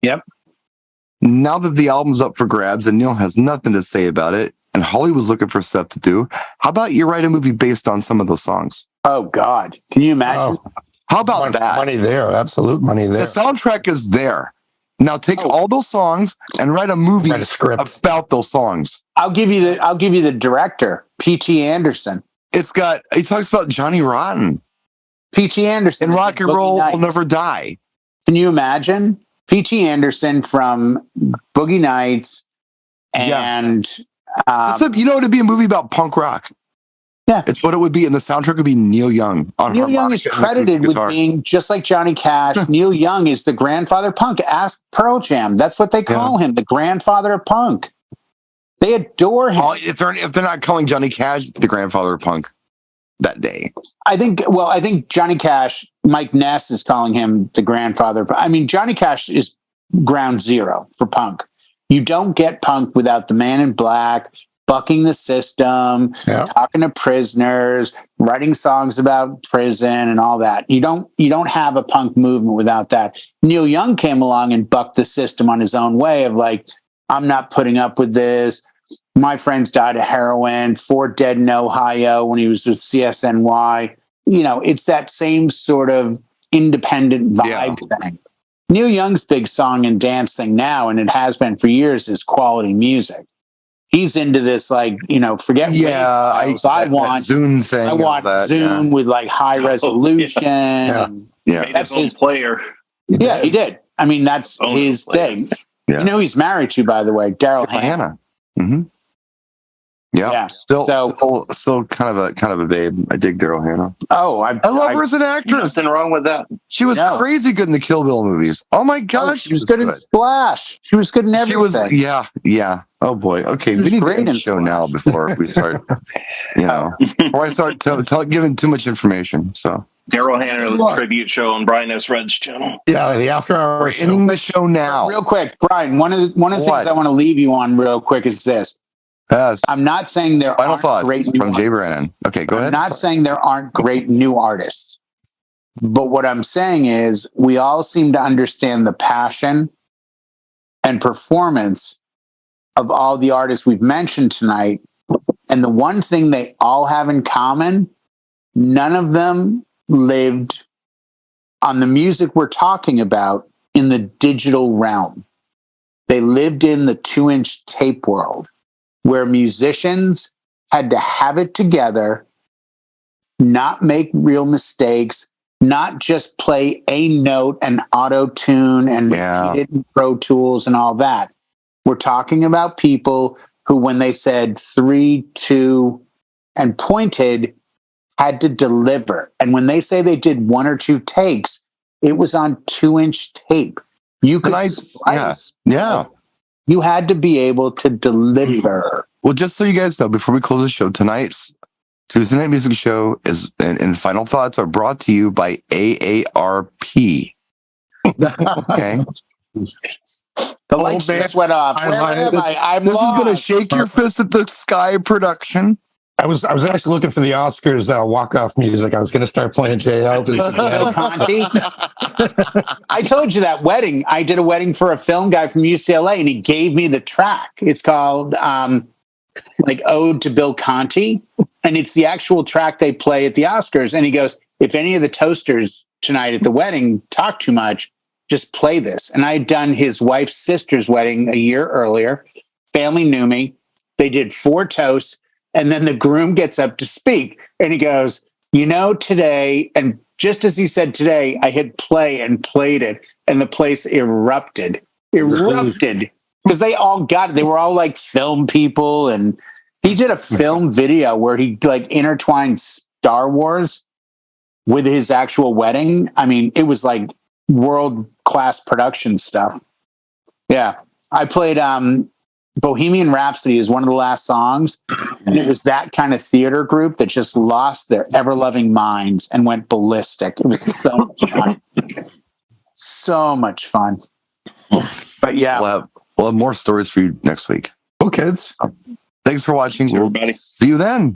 Yep. Now that the album's up for grabs and Neil has nothing to say about it, and Hollywood's looking for stuff to do, how about you write a movie based on some of those songs? Oh, God. Can you imagine? How about that? Money there. Absolute money there. The soundtrack is there. Now take all those songs and write a movie about those songs. I'll give you the director, P.T. Anderson. He talks about Johnny Rotten. P.T. Anderson. And Rock and Roll Will Never Die. Can you imagine? P.T. Anderson from Boogie Nights and... it'd be a movie about punk rock. Yeah. It's what it would be, and the soundtrack would be Neil Young. Neil Young is credited with being, just like Johnny Cash, Neil Young is the grandfather of punk. Ask Pearl Jam. That's what they call him, the grandfather of punk. They adore him. If they're not calling Johnny Cash the grandfather of punk that day. I think Johnny Cash, Mike Ness is calling him the grandfather. I mean, Johnny Cash is ground zero for punk. You don't get punk without the Man in Black, bucking the system, talking to prisoners, writing songs about prison and all that. You don't have a punk movement without that. Neil Young came along and bucked the system on his own way of like, I'm not putting up with this. My friends died of heroin, 4 dead in Ohio when he was with CSNY. It's that same sort of independent vibe thing. Neil Young's big song and dance thing now, and it has been for years, is quality music. He's into this, like, forget. I want Zune thing. I want Zune with like high resolution. That's his player. Yeah, he did. I mean, that's his thing. Yeah. He's married to, by the way, Daryl Hannah. Mm-hmm. Yeah. Still kind of a babe. I dig Daryl Hannah. Oh, I love her as an actress. Nothing wrong with that. She was crazy good in the Kill Bill movies. Oh my gosh, she was good in Splash. She was good in everything. Yeah. Oh boy. Okay, we need to end the show now before we start. Before I start giving too much information. So Daryl Hannah tribute show on Brian S. Red's channel. Yeah, the after hour. We're ending the show now. Real quick, Brian. One of the things I want to leave you on real quick is this. Yes. I'm not saying there aren't great new from Jay Brennan. Okay, go ahead. I'm not saying there aren't great new artists. But what I'm saying is we all seem to understand the passion and performance of all the artists we've mentioned tonight. And the one thing they all have in common, none of them lived on the music we're talking about in the digital realm. They lived in the 2-inch tape world, where musicians had to have it together, not make real mistakes, not just play a note and auto-tune and repeat it in Pro Tools and all that. We're talking about people who, when they said 3, 2, and pointed, had to deliver. And when they say they did 1 or 2 takes, it was on 2-inch tape. You could slice. Yeah. You had to be able to deliver. Well, just so you guys know, before we close the show, tonight's Tuesday Night Music Show is and final thoughts are brought to you by AARP. Okay. The lights just went off. This is going to shake your fist at the sky production. I was actually looking for the Oscars walk-off music. I was going to start playing J. Elvis. I told you that wedding. I did a wedding for a film guy from UCLA, and he gave me the track. It's called Ode to Bill Conti, and it's the actual track they play at the Oscars. And he goes, if any of the toasters tonight at the wedding talk too much. Just play this. And I had done his wife's sister's wedding a year earlier. Family knew me. They did 4 toasts. And then the groom gets up to speak and he goes, today, and just as he said today, I hit play and played it. And the place erupted because they all got it. They were all like film people. And he did a film video where he like intertwined Star Wars with his actual wedding. I mean, it was like world-class production stuff. Yeah. I played Bohemian Rhapsody is one of the last songs. And it was that kind of theater group that just lost their ever-loving minds and went ballistic. It was so much fun. So much fun. But yeah. We'll have more stories for you next week. Cool, kids. Thanks for watching. Everybody. See you then.